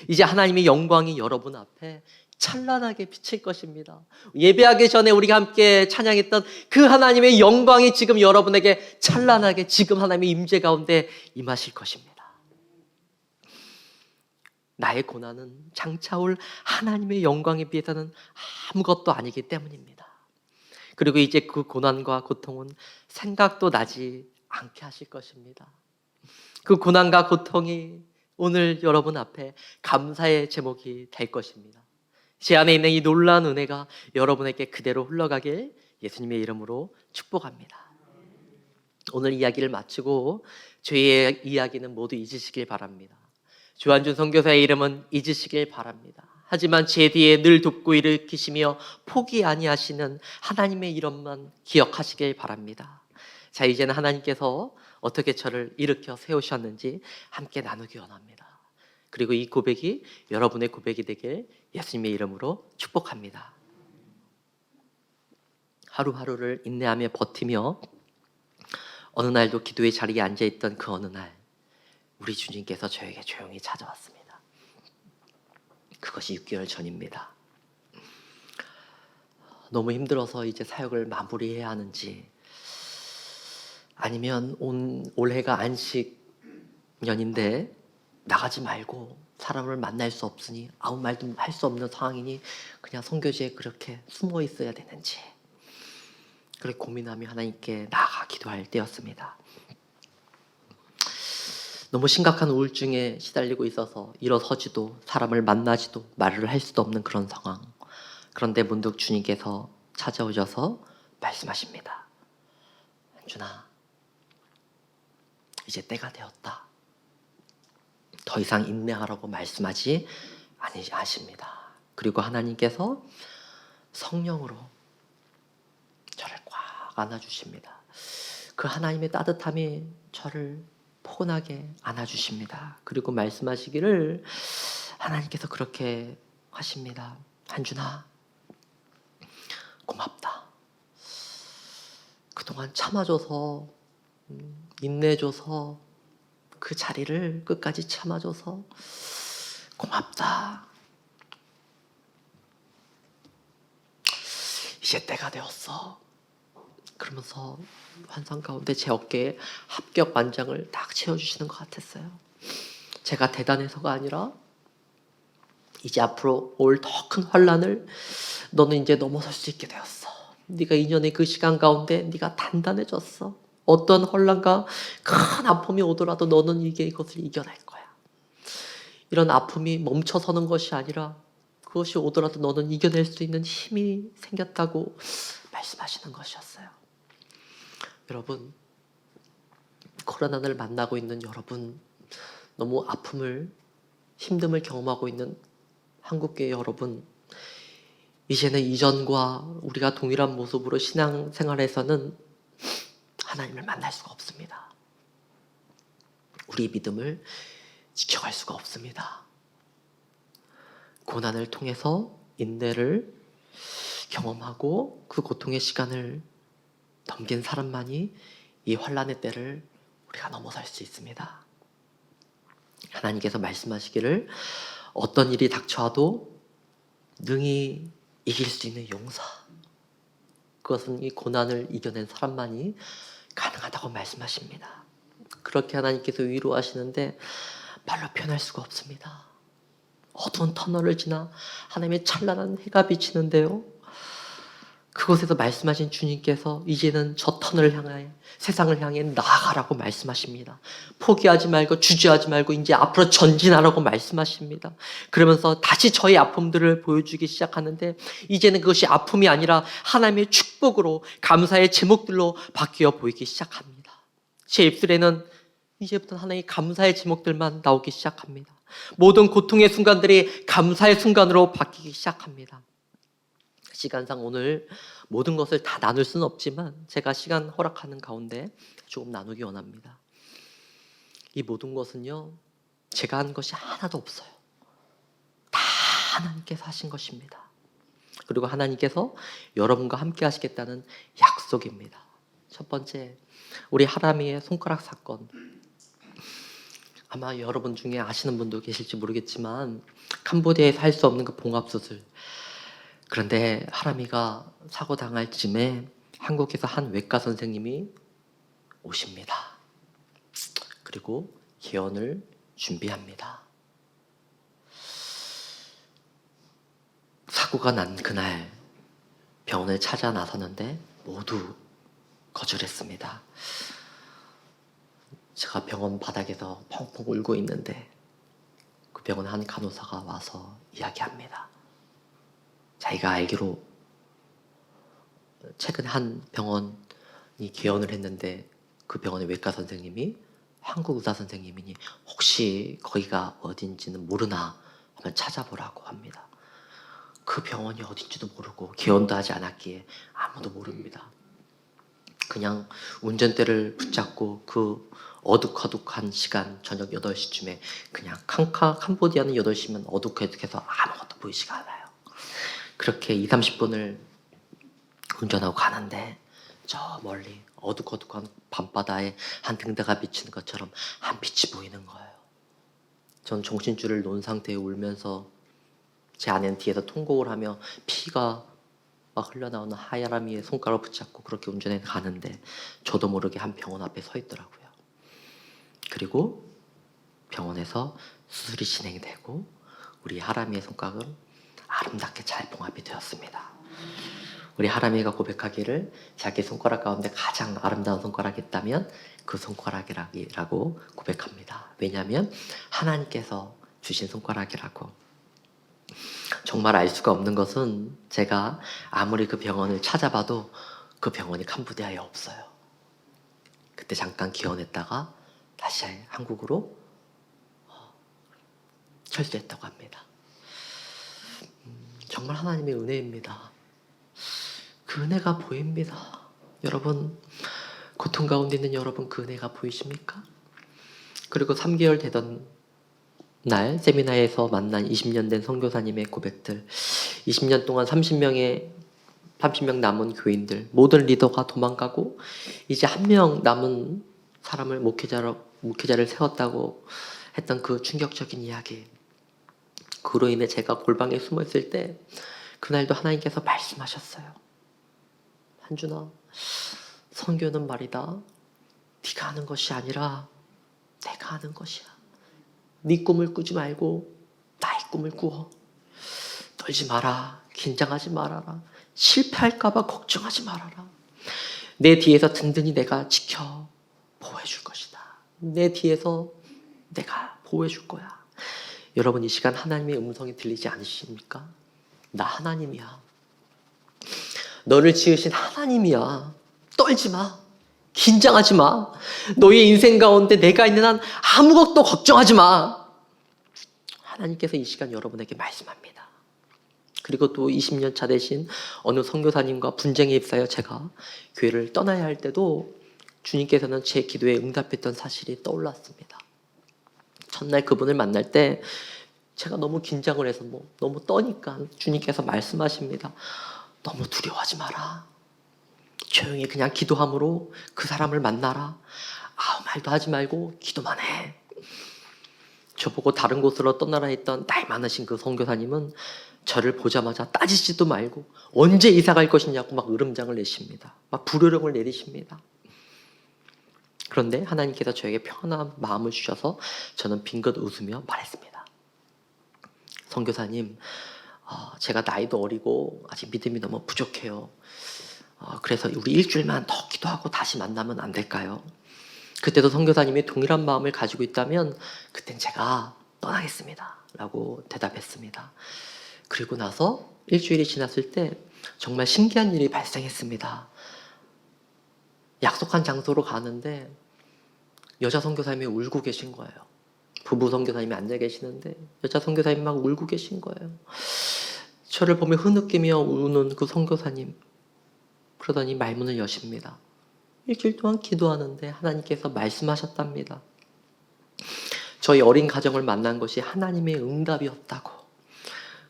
이제 하나님의 영광이 여러분 앞에 찬란하게 비칠 것입니다. 예배하기 전에 우리가 함께 찬양했던 그 하나님의 영광이 지금 여러분에게 찬란하게 지금 하나님의 임재 가운데 임하실 것입니다. 나의 고난은 장차 올 하나님의 영광에 비해서는 아무것도 아니기 때문입니다. 그리고 이제 그 고난과 고통은 생각도 나지 않게 하실 것입니다. 그 고난과 고통이 오늘 여러분 앞에 감사의 제목이 될 것입니다. 제 안에 있는 이 놀라운 은혜가 여러분에게 그대로 흘러가길 예수님의 이름으로 축복합니다. 오늘 이야기를 마치고 저희의 이야기는 모두 잊으시길 바랍니다. 조한준 선교사의 이름은 잊으시길 바랍니다. 하지만 제 뒤에 늘 돕고 일으키시며 포기 아니하시는 하나님의 이름만 기억하시길 바랍니다. 자, 이제는 하나님께서 어떻게 저를 일으켜 세우셨는지 함께 나누기 원합니다. 그리고 이 고백이 여러분의 고백이 되길 예수님의 이름으로 축복합니다. 하루하루를 인내하며 버티며 어느 날도 기도의 자리에 앉아있던 그 어느 날 우리 주님께서 저에게 조용히 찾아왔습니다. 그것이 6개월 전입니다. 너무 힘들어서 이제 사역을 마무리해야 하는지, 아니면 올해가 안식년인데 나가지 말고 사람을 만날 수 없으니 아무 말도 할 수 없는 상황이니 그냥 선교지에 그렇게 숨어 있어야 되는지, 그렇게 고민하며 하나님께 나아가 기도할 때였습니다. 너무 심각한 우울증에 시달리고 있어서 일어서지도 사람을 만나지도 말을 할 수도 없는 그런 상황. 그런데 문득 주님께서 찾아오셔서 말씀하십니다. 한준아, 이제 때가 되었다. 더 이상 인내하라고 말씀하지 아니하십니다. 그리고 하나님께서 성령으로 저를 꽉 안아주십니다. 그 하나님의 따뜻함이 저를 포근하게 안아주십니다. 그리고 말씀하시기를, 하나님께서 그렇게 하십니다. 한준아, 고맙다. 그동안 참아줘서, 인내줘서, 그 자리를 끝까지 참아줘서 고맙다. 이제 때가 되었어. 그러면서 환상 가운데 제 어깨에 합격 만장을 딱 채워주시는 것 같았어요. 제가 대단해서가 아니라 이제 앞으로 올 더 큰 환난을 너는 이제 넘어설 수 있게 되었어. 네가 2년의 그 시간 가운데 네가 단단해졌어. 어떤 혼란과 큰 아픔이 오더라도 너는 이것을 이겨낼 거야. 이런 아픔이 멈춰서는 것이 아니라 그것이 오더라도 너는 이겨낼 수 있는 힘이 생겼다고 말씀하시는 것이었어요. 여러분, 코로나를 만나고 있는 여러분, 너무 아픔을, 힘듦을 경험하고 있는 한국교회 여러분, 이제는 이전과 우리가 동일한 모습으로 신앙생활에서는 하나님을 만날 수가 없습니다. 우리 믿음을 지켜갈 수가 없습니다. 고난을 통해서 인내를 경험하고 그 고통의 시간을 넘긴 사람만이 이 환난의 때를 우리가 넘어설 수 있습니다. 하나님께서 말씀하시기를, 어떤 일이 닥쳐와도 능히 이길 수 있는 용사, 그것은 이 고난을 이겨낸 사람만이 가능하다고 말씀하십니다. 그렇게 하나님께서 위로하시는데 말로 표현할 수가 없습니다. 어두운 터널을 지나 하나님의 찬란한 해가 비치는데요, 그곳에서 말씀하신 주님께서 이제는 저 터널을 향해, 세상을 향해 나아가라고 말씀하십니다. 포기하지 말고 주저하지 말고 이제 앞으로 전진하라고 말씀하십니다. 그러면서 다시 저의 아픔들을 보여주기 시작하는데, 이제는 그것이 아픔이 아니라 하나님의 축복으로 감사의 제목들로 바뀌어 보이기 시작합니다. 제 입술에는 이제부터 하나님의 감사의 제목들만 나오기 시작합니다. 모든 고통의 순간들이 감사의 순간으로 바뀌기 시작합니다. 시간상 오늘 모든 것을 다 나눌 수는 없지만 제가 시간 허락하는 가운데 조금 나누기 원합니다. 이 모든 것은요, 제가 한 것이 하나도 없어요. 다 하나님께서 하신 것입니다. 그리고 하나님께서 여러분과 함께 하시겠다는 약속입니다. 첫 번째, 우리 하람이의 손가락 사건. 아마 여러분 중에 아시는 분도 계실지 모르겠지만 캄보디아에서 할 수 없는 그 봉합수술. 그런데 하람이가 사고 당할 쯤에 한국에서 한 외과 선생님이 오십니다. 그리고 개원을 준비합니다. 사고가 난 그날 병원을 찾아 나섰는데 모두 거절했습니다. 제가 병원 바닥에서 펑펑 울고 있는데 그 병원 한 간호사가 와서 이야기합니다. 자기가 알기로 최근 한 병원이 개원을 했는데 그 병원의 외과 선생님이 한국 의사 선생님이니 혹시 거기가 어딘지는 모르나 한번 찾아보라고 합니다. 그 병원이 어딘지도 모르고 개원도 하지 않았기에 아무도 모릅니다. 그냥 운전대를 붙잡고 그 어둑어둑한 시간 저녁 8시쯤에 그냥 캄보디아는 8시면 어둑어둑해서 아무것도 보이지가 않아요. 그렇게 2, 30분을 운전하고 가는데 저 멀리 어둑어둑한 밤바다에 한 등대가 비치는 것처럼 한 빛이 보이는 거예요. 전 정신줄을 놓은 상태에 울면서 제 아내는 뒤에서 통곡을 하며 피가 막 흘러나오는 하야라미의 손가락을 붙잡고 그렇게 운전해 가는데 저도 모르게 한 병원 앞에 서 있더라고요. 그리고 병원에서 수술이 진행되고 우리 하람이의 손가락은 아름답게 잘 봉합이 되었습니다. 우리 하람이가 고백하기를 자기 손가락 가운데 가장 아름다운 손가락이 있다면 그 손가락이라고 고백합니다. 왜냐하면 하나님께서 주신 손가락이라고. 정말 알 수가 없는 것은 제가 아무리 그 병원을 찾아봐도 그 병원이 캄보디아에 없어요. 그때 잠깐 기원했다가 다시 한국으로 철수했다고 합니다. 정말 하나님의 은혜입니다. 그 은혜가 보입니다. 여러분, 고통 가운데 있는 여러분 그 은혜가 보이십니까? 그리고 3개월 되던 날 세미나에서 만난 20년 된 선교사님의 고백들, 20년 동안 30명 남은 교인들, 모든 리더가 도망가고 이제 한 명 남은 사람을 목회자를 세웠다고 했던 그 충격적인 이야기. 그로 인해 제가 골방에 숨어 있을 때 그날도 하나님께서 말씀하셨어요. 한준아, 선교는 말이다. 네가 하는 것이 아니라 내가 하는 것이야. 네 꿈을 꾸지 말고 나의 꿈을 꾸어. 떨지 마라. 긴장하지 말아라. 실패할까 봐 걱정하지 말아라. 내 뒤에서 든든히 내가 지켜 보호해 줄 것이다. 내 뒤에서 내가 보호해 줄 거야. 여러분, 이 시간 하나님의 음성이 들리지 않으십니까? 나 하나님이야. 너를 지으신 하나님이야. 떨지 마. 긴장하지 마. 너의 인생 가운데 내가 있는 한 아무것도 걱정하지 마. 하나님께서 이 시간 여러분에게 말씀합니다. 그리고 또 20년 차 되신 어느 선교사님과 분쟁에 휩싸여 제가 교회를 떠나야 할 때도 주님께서는 제 기도에 응답했던 사실이 떠올랐습니다. 첫날 그분을 만날 때 제가 너무 긴장을 해서 너무 떠니까 주님께서 말씀하십니다. 너무 두려워하지 마라. 조용히 그냥 기도함으로 그 사람을 만나라. 아무 말도 하지 말고 기도만 해. 저보고 다른 곳으로 떠나라 했던 나이 많으신 그 선교사님은 저를 보자마자 따지지도 말고 언제 이사 갈 것이냐고 막 으름장을 내십니다. 막 불효령을 내리십니다. 그런데 하나님께서 저에게 평안한 마음을 주셔서 저는 빙긋 웃으며 말했습니다. 선교사님, 제가 나이도 어리고 아직 믿음이 너무 부족해요. 그래서 우리 일주일만 더 기도하고 다시 만나면 안 될까요? 그때도 선교사님이 동일한 마음을 가지고 있다면 그땐 제가 떠나겠습니다 라고 대답했습니다. 그리고 나서 일주일이 지났을 때 정말 신기한 일이 발생했습니다. 약속한 장소로 가는데 여자 선교사님이 울고 계신 거예요. 부부 선교사님이 앉아 계시는데 여자 선교사님이 막 울고 계신 거예요. 저를 보며 흐느끼며 우는 그 선교사님. 그러더니 말문을 여십니다. 일주일 동안 기도하는데 하나님께서 말씀하셨답니다. 저희 어린 가정을 만난 것이 하나님의 응답이었다고.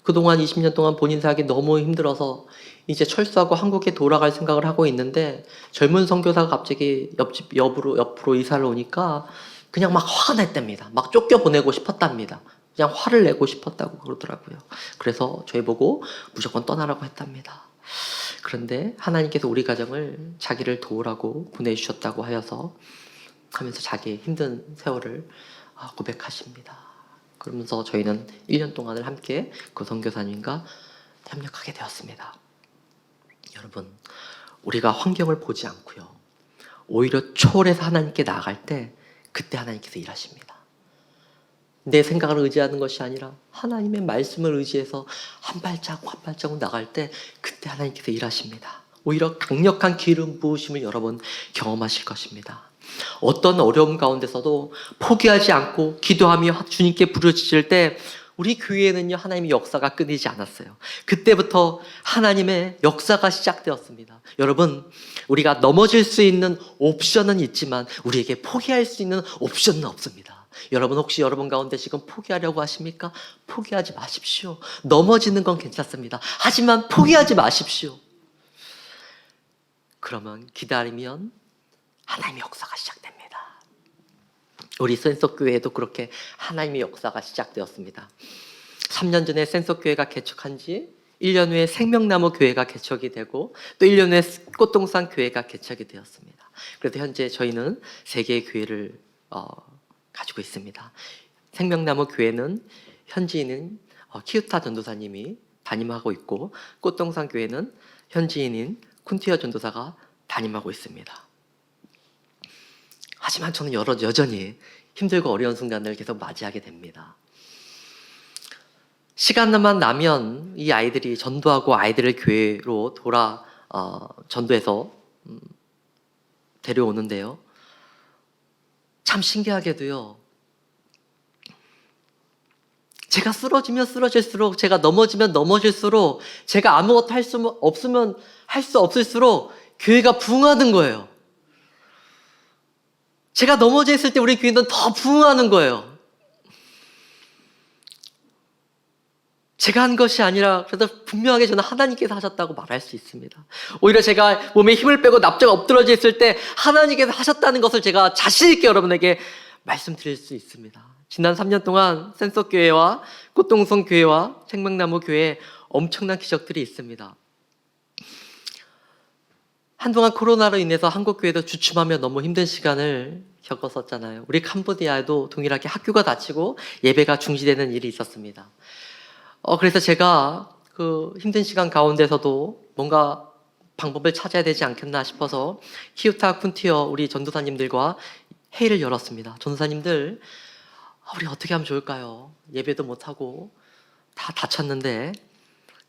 그동안 20년 동안 본인 살기 너무 힘들어서 이제 철수하고 한국에 돌아갈 생각을 하고 있는데 젊은 선교사가 갑자기 옆으로 이사를 오니까 그냥 막 화가 났답니다. 막 쫓겨보내고 싶었답니다. 그냥 화를 내고 싶었다고 그러더라고요. 그래서 저희 보고 무조건 떠나라고 했답니다. 그런데 하나님께서 우리 가정을 자기를 도우라고 보내주셨다고 하면서 자기의 힘든 세월을 고백하십니다. 그러면서 저희는 1년 동안을 함께 그 선교사님과 협력하게 되었습니다. 여러분, 우리가 환경을 보지 않고요, 오히려 초월해서 하나님께 나아갈 때 그때 하나님께서 일하십니다. 내 생각을 의지하는 것이 아니라 하나님의 말씀을 의지해서 한 발자국 한 발자국 나갈 때 그때 하나님께서 일하십니다. 오히려 강력한 기름 부으심을 여러분 경험하실 것입니다. 어떤 어려움 가운데서도 포기하지 않고 기도하며 주님께 부르짖을 때 우리 교회에는요, 하나님의 역사가 끊이지 않았어요. 그때부터 하나님의 역사가 시작되었습니다. 여러분, 우리가 넘어질 수 있는 옵션은 있지만 우리에게 포기할 수 있는 옵션은 없습니다. 여러분, 혹시 여러분 가운데 지금 포기하려고 하십니까? 포기하지 마십시오. 넘어지는 건 괜찮습니다. 하지만 포기하지 마십시오. 그러면 기다리면 하나님의 역사가 시작됩니다. 우리 센석교회에도 그렇게 하나님의 역사가 시작되었습니다. 3년 전에 센석교회가 개척한 지 1년 후에 생명나무 교회가 개척이 되고 또 1년 후에 꽃동산 교회가 개척이 되었습니다. 그래서 현재 저희는 3개의 교회를 가지고 있습니다. 생명나무 교회는 현지인인 키우타 전도사님이 담임하고 있고 꽃동산 교회는 현지인인 쿤티어 전도사가 담임하고 있습니다. 하지만 저는 여전히 힘들고 어려운 순간을 계속 맞이하게 됩니다. 시간만 나면 이 아이들이 전도하고 아이들을 교회로 전도해서 데려오는데요. 참 신기하게도요. 제가 쓰러지면 쓰러질수록, 제가 넘어지면 넘어질수록, 제가 아무것도 할 수 없을수록 교회가 부흥하는 거예요. 제가 넘어져 있을 때 우리 교회는 더 부흥하는 거예요. 제가 한 것이 아니라 그래서 분명하게 저는 하나님께서 하셨다고 말할 수 있습니다. 오히려 제가 몸에 힘을 빼고 납작 엎드러져 있을 때 하나님께서 하셨다는 것을 제가 자신 있게 여러분에게 말씀드릴 수 있습니다. 지난 3년 동안 센석교회와 꽃동성교회와 생명나무 교회에 엄청난 기적들이 있습니다. 한동안 코로나로 인해서 한국교회도 주춤하며 너무 힘든 시간을 겪었었잖아요. 우리 캄보디아에도 동일하게 학교가 닫히고 예배가 중지되는 일이 있었습니다. 그래서 제가 그 힘든 시간 가운데서도 뭔가 방법을 찾아야 되지 않겠나 싶어서 키우타 쿤티어 우리 전도사님들과 회의를 열었습니다. 전도사님들, 우리 어떻게 하면 좋을까요? 예배도 못하고 다 다쳤는데.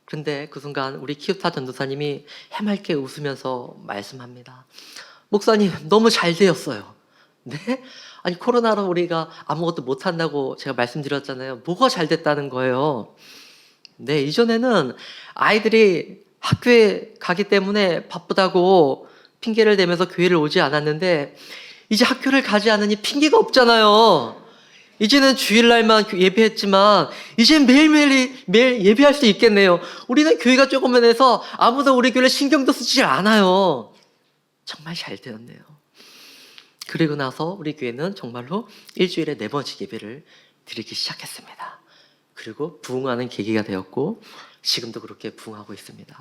그런데 그 순간 우리 키우타 전도사님이 해맑게 웃으면서 말씀합니다. 목사님, 너무 잘 되었어요. 네? 아니, 코로나로 우리가 아무것도 못한다고 제가 말씀드렸잖아요. 뭐가 잘 됐다는 거예요? 네, 이전에는 아이들이 학교에 가기 때문에 바쁘다고 핑계를 대면서 교회를 오지 않았는데 이제 학교를 가지 않으니 핑계가 없잖아요. 이제는 주일날만 예배했지만 이제는 매일 예배할 수 있겠네요. 우리는 교회가 조그만해서 아무도 우리 교회를 신경도 쓰지 않아요. 정말 잘 되었네요. 그리고 나서 우리 교회는 정말로 일주일에 4번씩 예배를 드리기 시작했습니다. 그리고 부흥하는 계기가 되었고 지금도 그렇게 부흥하고 있습니다.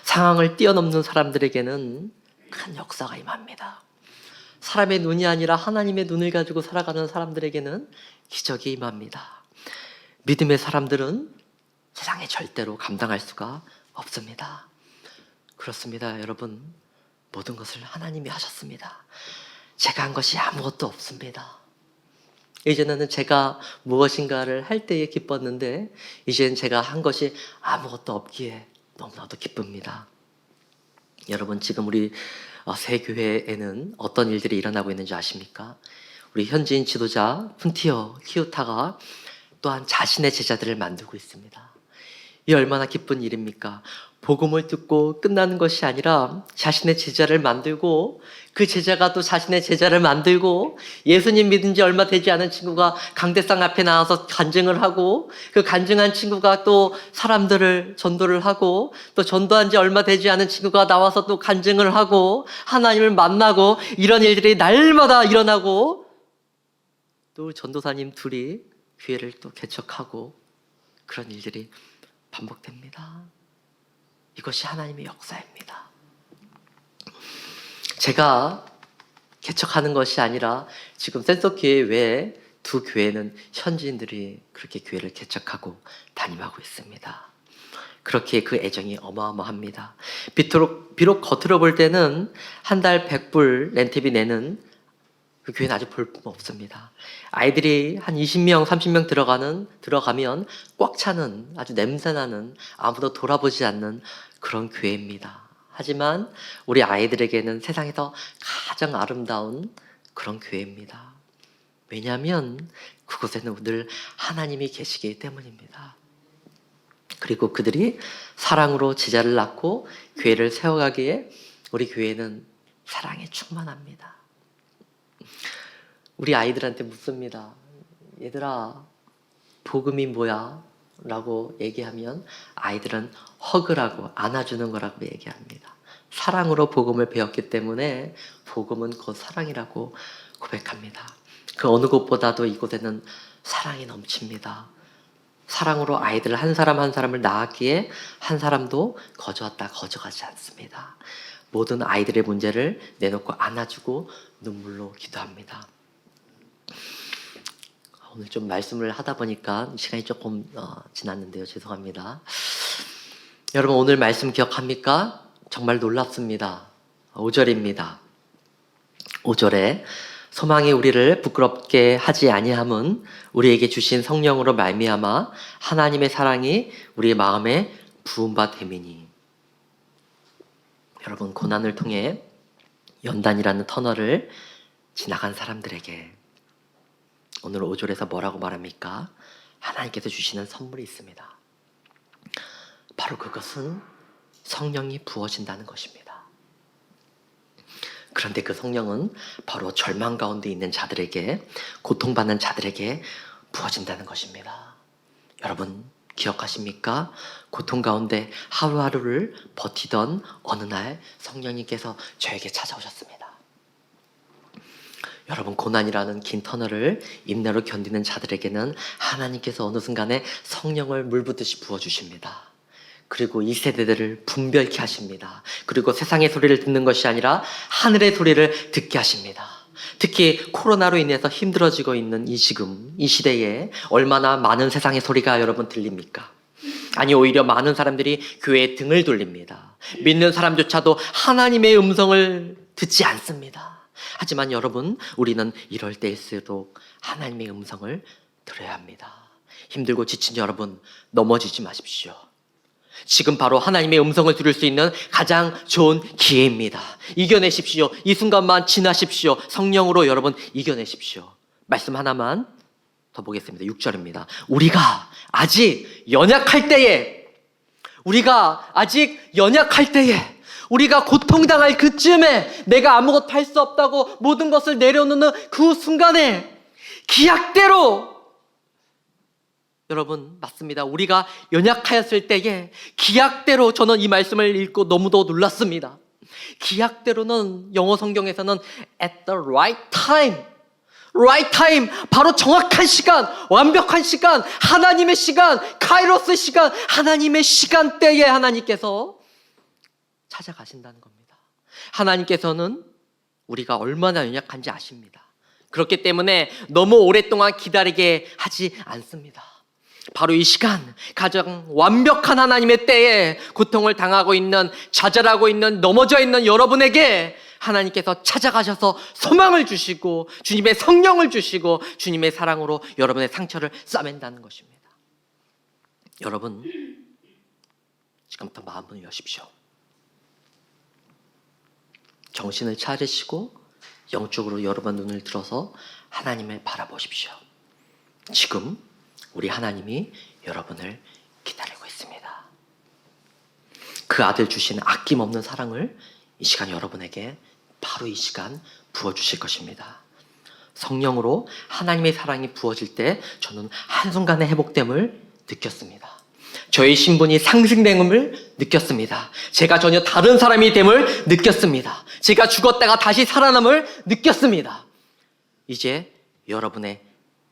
상황을 뛰어넘는 사람들에게는 큰 역사가 임합니다. 사람의 눈이 아니라 하나님의 눈을 가지고 살아가는 사람들에게는 기적이 임합니다. 믿음의 사람들은 세상에 절대로 감당할 수가 없습니다. 그렇습니다, 여러분. 모든 것을 하나님이 하셨습니다. 제가 한 것이 아무것도 없습니다. 이제는 제가 무엇인가를 할 때에 기뻤는데 이제는 제가 한 것이 아무것도 없기에 너무나도 기쁩니다. 여러분, 지금 우리 새 교회에는 어떤 일들이 일어나고 있는지 아십니까? 우리 현지인 지도자 푼티어 키우타가 또한 자신의 제자들을 만들고 있습니다. 이 얼마나 기쁜 일입니까? 복음을 듣고 끝나는 것이 아니라 자신의 제자를 만들고 그 제자가 또 자신의 제자를 만들고 예수님 믿은 지 얼마 되지 않은 친구가 강대상 앞에 나와서 간증을 하고 그 간증한 친구가 또 사람들을 전도를 하고 또 전도한 지 얼마 되지 않은 친구가 나와서 또 간증을 하고 하나님을 만나고 이런 일들이 날마다 일어나고 또 전도사님 둘이 교회를 또 개척하고 그런 일들이 반복됩니다. 이것이 하나님의 역사입니다. 제가 개척하는 것이 아니라 지금 센서교회 외에 2 교회는 현지인들이 그렇게 교회를 개척하고 담임하고 있습니다. 그렇게 그 애정이 어마어마합니다. 비록 겉으로 볼 때는 한 달 100불 렌트비 내는 그 교회는 아주 볼품없습니다. 아이들이 한 20명, 30명 들어가면 꽉 차는 아주 냄새나는 아무도 돌아보지 않는 그런 교회입니다. 하지만 우리 아이들에게는 세상에서 가장 아름다운 그런 교회입니다. 왜냐하면 그곳에는 늘 하나님이 계시기 때문입니다. 그리고 그들이 사랑으로 제자를 낳고 교회를 세워가기에 우리 교회는 사랑에 충만합니다. 우리 아이들한테 묻습니다. 얘들아, 복음이 뭐야? 라고 얘기하면 아이들은 허그라고 안아주는 거라고 얘기합니다. 사랑으로 복음을 배웠기 때문에 복음은 곧 사랑이라고 고백합니다. 그 어느 곳보다도 이곳에는 사랑이 넘칩니다. 사랑으로 아이들 한 사람 한 사람을 낳았기에 한 사람도 거저왔다 거저가지 않습니다. 모든 아이들의 문제를 내놓고 안아주고 눈물로 기도합니다. 오늘 좀 말씀을 하다 보니까 시간이 조금 지났는데요. 죄송합니다. 여러분 오늘 말씀 기억합니까? 정말 놀랍습니다. 5절입니다. 5절에 소망이 우리를 부끄럽게 하지 아니함은 우리에게 주신 성령으로 말미암아 하나님의 사랑이 우리의 마음에 부은 바 됨이니. 여러분 고난을 통해 연단이라는 터널을 지나간 사람들에게 오늘 5절에서 뭐라고 말합니까? 하나님께서 주시는 선물이 있습니다. 바로 그것은 성령이 부어진다는 것입니다. 그런데 그 성령은 바로 절망 가운데 있는 자들에게, 고통받는 자들에게 부어진다는 것입니다. 여러분 기억하십니까? 고통 가운데 하루하루를 버티던 어느 날 성령님께서 저에게 찾아오셨습니다. 여러분 고난이라는 긴 터널을 인내로 견디는 자들에게는 하나님께서 어느 순간에 성령을 물붓듯이 부어주십니다. 그리고 이 세대들을 분별케 하십니다. 그리고 세상의 소리를 듣는 것이 아니라 하늘의 소리를 듣게 하십니다. 특히 코로나로 인해서 힘들어지고 있는 이 지금 이 시대에 얼마나 많은 세상의 소리가 여러분 들립니까? 아니 오히려 많은 사람들이 교회에 등을 돌립니다. 믿는 사람조차도 하나님의 음성을 듣지 않습니다. 하지만 여러분 우리는 이럴 때일수록 하나님의 음성을 들어야 합니다. 힘들고 지친 여러분 넘어지지 마십시오. 지금 바로 하나님의 음성을 들을 수 있는 가장 좋은 기회입니다. 이겨내십시오. 이 순간만 지나십시오. 성령으로 여러분 이겨내십시오. 말씀 하나만 더 보겠습니다. 6절입니다. 우리가 아직 연약할 때에 우리가 고통당할 그쯤에 내가 아무것도 할 수 없다고 모든 것을 내려놓는 그 순간에 기약대로 여러분 맞습니다. 우리가 연약하였을 때에 기약대로 저는 이 말씀을 읽고 너무도 놀랐습니다. 기약대로는 영어 성경에서는 at the right time 바로 정확한 시간, 완벽한 시간, 하나님의 시간, 카이로스 시간, 하나님의 시간대에 하나님께서 찾아가신다는 겁니다. 하나님께서는 우리가 얼마나 연약한지 아십니다. 그렇기 때문에 너무 오랫동안 기다리게 하지 않습니다. 바로 이 시간 가장 완벽한 하나님의 때에 고통을 당하고 있는, 좌절하고 있는, 넘어져 있는 여러분에게 하나님께서 찾아가셔서 소망을 주시고 주님의 성령을 주시고 주님의 사랑으로 여러분의 상처를 싸맨다는 것입니다. 여러분 지금부터 마음을 여십시오. 정신을 차리시고 영적으로 여러분 눈을 들어서 하나님을 바라보십시오. 지금 우리 하나님이 여러분을 기다리고 있습니다. 그 아들 주신 아낌없는 사랑을 이 시간 여러분에게 바로 이 시간 부어주실 것입니다. 성령으로 하나님의 사랑이 부어질 때 저는 한순간의 회복됨을 느꼈습니다. 저의 신분이 상승됨을 느꼈습니다. 제가 전혀 다른 사람이 됨을 느꼈습니다. 제가 죽었다가 다시 살아남을 느꼈습니다. 이제 여러분의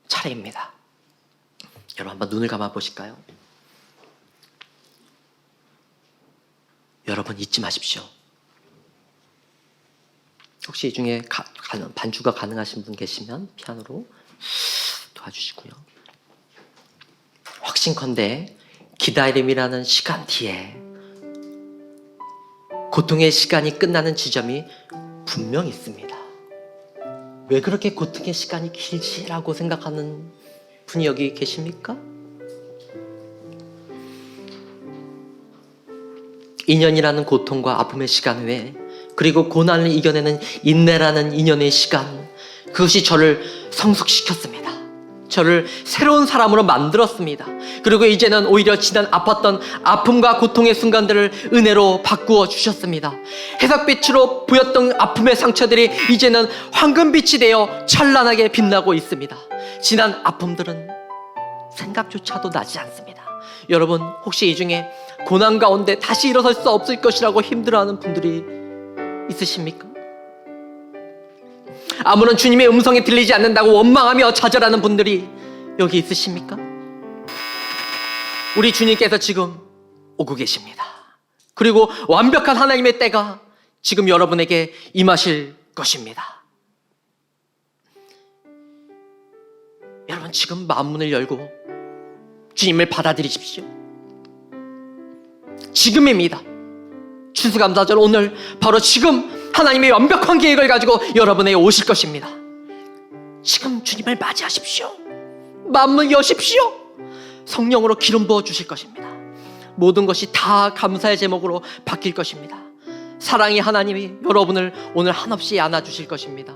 차례입니다. 여러분 한번 눈을 감아 보실까요? 여러분 잊지 마십시오. 혹시 이 중에 반주가 가능하신 분 계시면 피아노로 도와주시고요. 확신컨대 기다림이라는 시간 뒤에 고통의 시간이 끝나는 지점이 분명 있습니다. 왜 그렇게 고통의 시간이 길지라고 생각하는 분이 여기 계십니까? 2년이라는 고통과 아픔의 시간 후에 그리고 고난을 이겨내는 인내라는 2년의 시간, 그것이 저를 성숙시켰습니다. 저를 새로운 사람으로 만들었습니다. 그리고 이제는 오히려 지난 아팠던 아픔과 고통의 순간들을 은혜로 바꾸어 주셨습니다. 해석빛으로 보였던 아픔의 상처들이 이제는 황금빛이 되어 찬란하게 빛나고 있습니다. 지난 아픔들은 생각조차도 나지 않습니다. 여러분, 혹시 이 중에 고난 가운데 다시 일어설 수 없을 것이라고 힘들어하는 분들이 있으십니까? 아무런 주님의 음성이 들리지 않는다고 원망하며 좌절하는 분들이 여기 있으십니까? 우리 주님께서 지금 오고 계십니다. 그리고 완벽한 하나님의 때가 지금 여러분에게 임하실 것입니다. 여러분, 지금 마음문을 열고 주님을 받아들이십시오. 지금입니다. 추수감사절 오늘 바로 지금 하나님의 완벽한 계획을 가지고 여러분에게 오실 것입니다. 지금 주님을 맞이하십시오. 마음을 여십시오. 성령으로 기름 부어 주실 것입니다. 모든 것이 다 감사의 제목으로 바뀔 것입니다. 사랑의 하나님이 여러분을 오늘 한없이 안아주실 것입니다.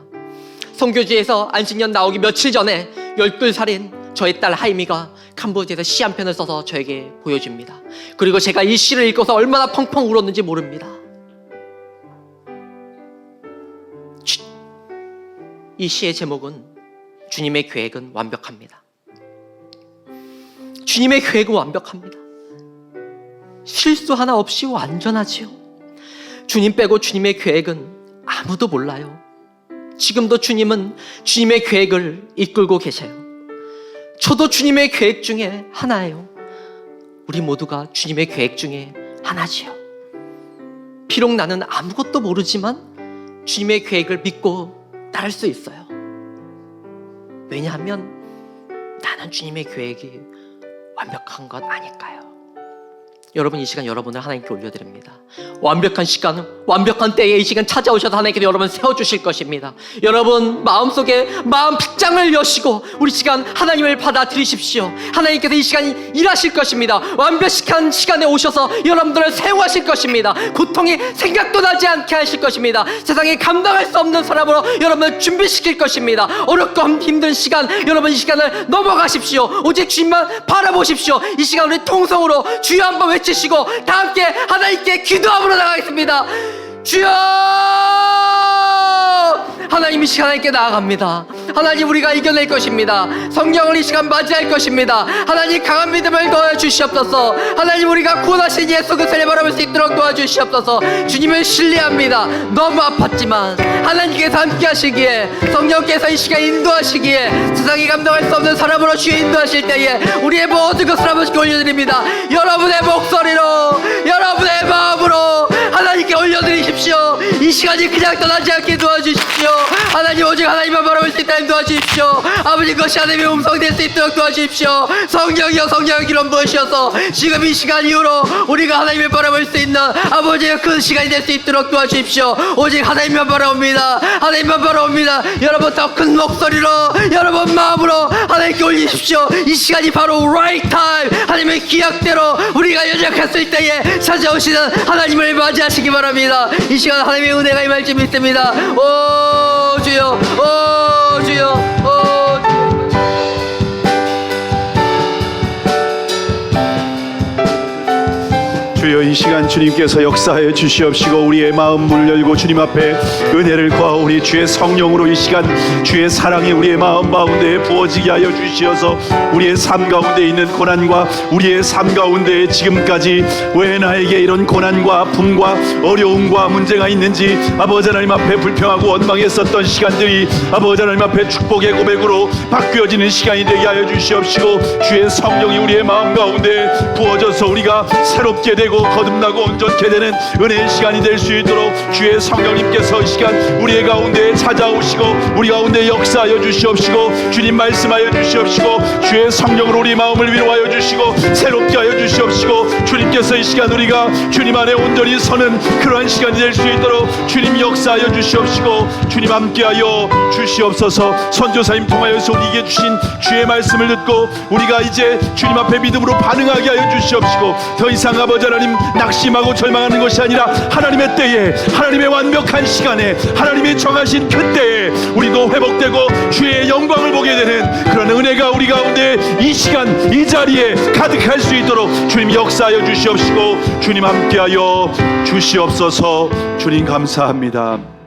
선교지에서 안식년 나오기 며칠 전에 12살인 저의 딸 하이미가 캄보디아에서 시 한 편을 써서 저에게 보여줍니다. 그리고 제가 이 시를 읽고서 얼마나 펑펑 울었는지 모릅니다. 이 시의 제목은 주님의 계획은 완벽합니다. 주님의 계획은 완벽합니다. 실수 하나 없이 완전하지요. 주님 빼고 주님의 계획은 아무도 몰라요. 지금도 주님은 주님의 계획을 이끌고 계셔요. 저도 주님의 계획 중에 하나예요. 우리 모두가 주님의 계획 중에 하나지요. 비록 나는 아무것도 모르지만 주님의 계획을 믿고 따를 수 있어요. 왜냐하면 나는 주님의 계획이 완벽한 것 아닐까요? 여러분, 이 시간 여러분을 하나님께 올려드립니다. 완벽한 시간, 완벽한 때에 이 시간 찾아오셔서 하나님께서 여러분 세워주실 것입니다. 여러분 마음속에 마음 빗장을 여시고 우리 시간 하나님을 받아들이십시오. 하나님께서 이 시간 일하실 것입니다. 완벽한 시간에 오셔서 여러분들을 사용하실 것입니다. 고통이 생각도 나지 않게 하실 것입니다. 세상에 감당할 수 없는 사람으로 여러분을 준비시킬 것입니다. 어렵고 힘든 시간, 여러분 이 시간을 넘어가십시오. 오직 주님만 바라보십시오. 이 시간 우리 통성으로 주여 한번 외치시고 다 함께 하나님께 기도함으로 나가겠습니다. 주여! 하나님, 이 시간 하나님께 나아갑니다. 하나님, 우리가 이겨낼 것입니다. 성령을 이 시간 맞이할 것입니다. 하나님, 강한 믿음을 도와주시옵소서. 하나님, 우리가 구원하신 예수 그리스도를 바라볼 수 있도록 도와주시옵소서. 주님을 신뢰합니다. 너무 아팠지만 하나님께서 함께 하시기에, 성령께서 이 시간 인도하시기에, 세상이 감당할 수 없는 사람으로 주여 인도하실 때에 우리의 모든 것을 한 번씩 올려드립니다. 여러분의 목소리로, 여러분의 마음으로 하나님께 올려드리십시오. 이 시간이 그냥 떠나지 않게 도와주십시오. 하나님, 오직 하나님만 바라볼 수 있다면 도와주십시오. 아버지, 그것이 하나님의 음성이 될 수 있도록 도와주십시오. 성령이여, 성령의 기름 부으셔서 지금 이 시간 이후로 우리가 하나님을 바라볼 수 있는 아버지의 큰 시간이 될 수 있도록 도와주십시오. 오직 하나님만 바라옵니다. 하나님만 바라옵니다. 여러분, 더 큰 목소리로, 여러분 마음으로 하나님께 올리십시오. 이 시간이 바로 right time, 하나님의 기약대로 우리가 연약했을 때에 찾아오시는 하나님을 맞이하시기 바랍니다. 이 시간 하나님의 은혜가 임할 줄 믿습니다. 오 주여, 오 주여, 오 주여. 주여, 이 시간 주님께서 역사하여 주시옵시고 우리의 마음 문을 열고 주님 앞에 은혜를 구하오니 주의 성령으로 이 시간 주의 사랑이 우리의 마음 가운데에 부어지게 하여 주시어서 우리의 삶 가운데 있는 고난과 우리의 삶 가운데 지금까지 왜 나에게 이런 고난과 아픔과 어려움과 문제가 있는지 아버지 하나님 앞에 불평하고 원망했었던 시간들이 아버지 하나님 앞에 축복의 고백으로 바뀌어지는 시간이 되게 하여 주시옵시고 주의 성령이 우리의 마음 가운데 부어져서 우리가 새롭게 되고 거듭나고 온전케 되는 은혜의 시간이 될 수 있도록 주의 성령님께서 이 시간 우리의 가운데 찾아오시고 우리 가운데 역사하여 주시옵시고 주님 말씀하여 주시옵시고 주의 성령으로 우리 마음을 위로하여 주시고 새롭게 하여 주시옵시고 주님께 주님께서 이 시간 우리가 주님 안에 온전히 서는 그러한 시간이 될 수 있도록 주님 역사하여 주시옵시고 주님 함께하여 주시옵소서. 선교사님 통하여서 우리에게 주신 주의 말씀을 듣고 우리가 이제 주님 앞에 믿음으로 반응하게 하여 주시옵시고 더 이상 아버지 하나님 낙심하고 절망하는 것이 아니라 하나님의 때에 하나님의 완벽한 시간에 하나님의 정하신 그때에 우리도 회복되고 주의 영광을 보게 되는 그런 은혜가 우리 가운데 이 시간 이 자리에 가득할 수 있도록 주님 역사하여 주시옵시고 주님 함께하여 주시옵소서. 주님 감사합니다.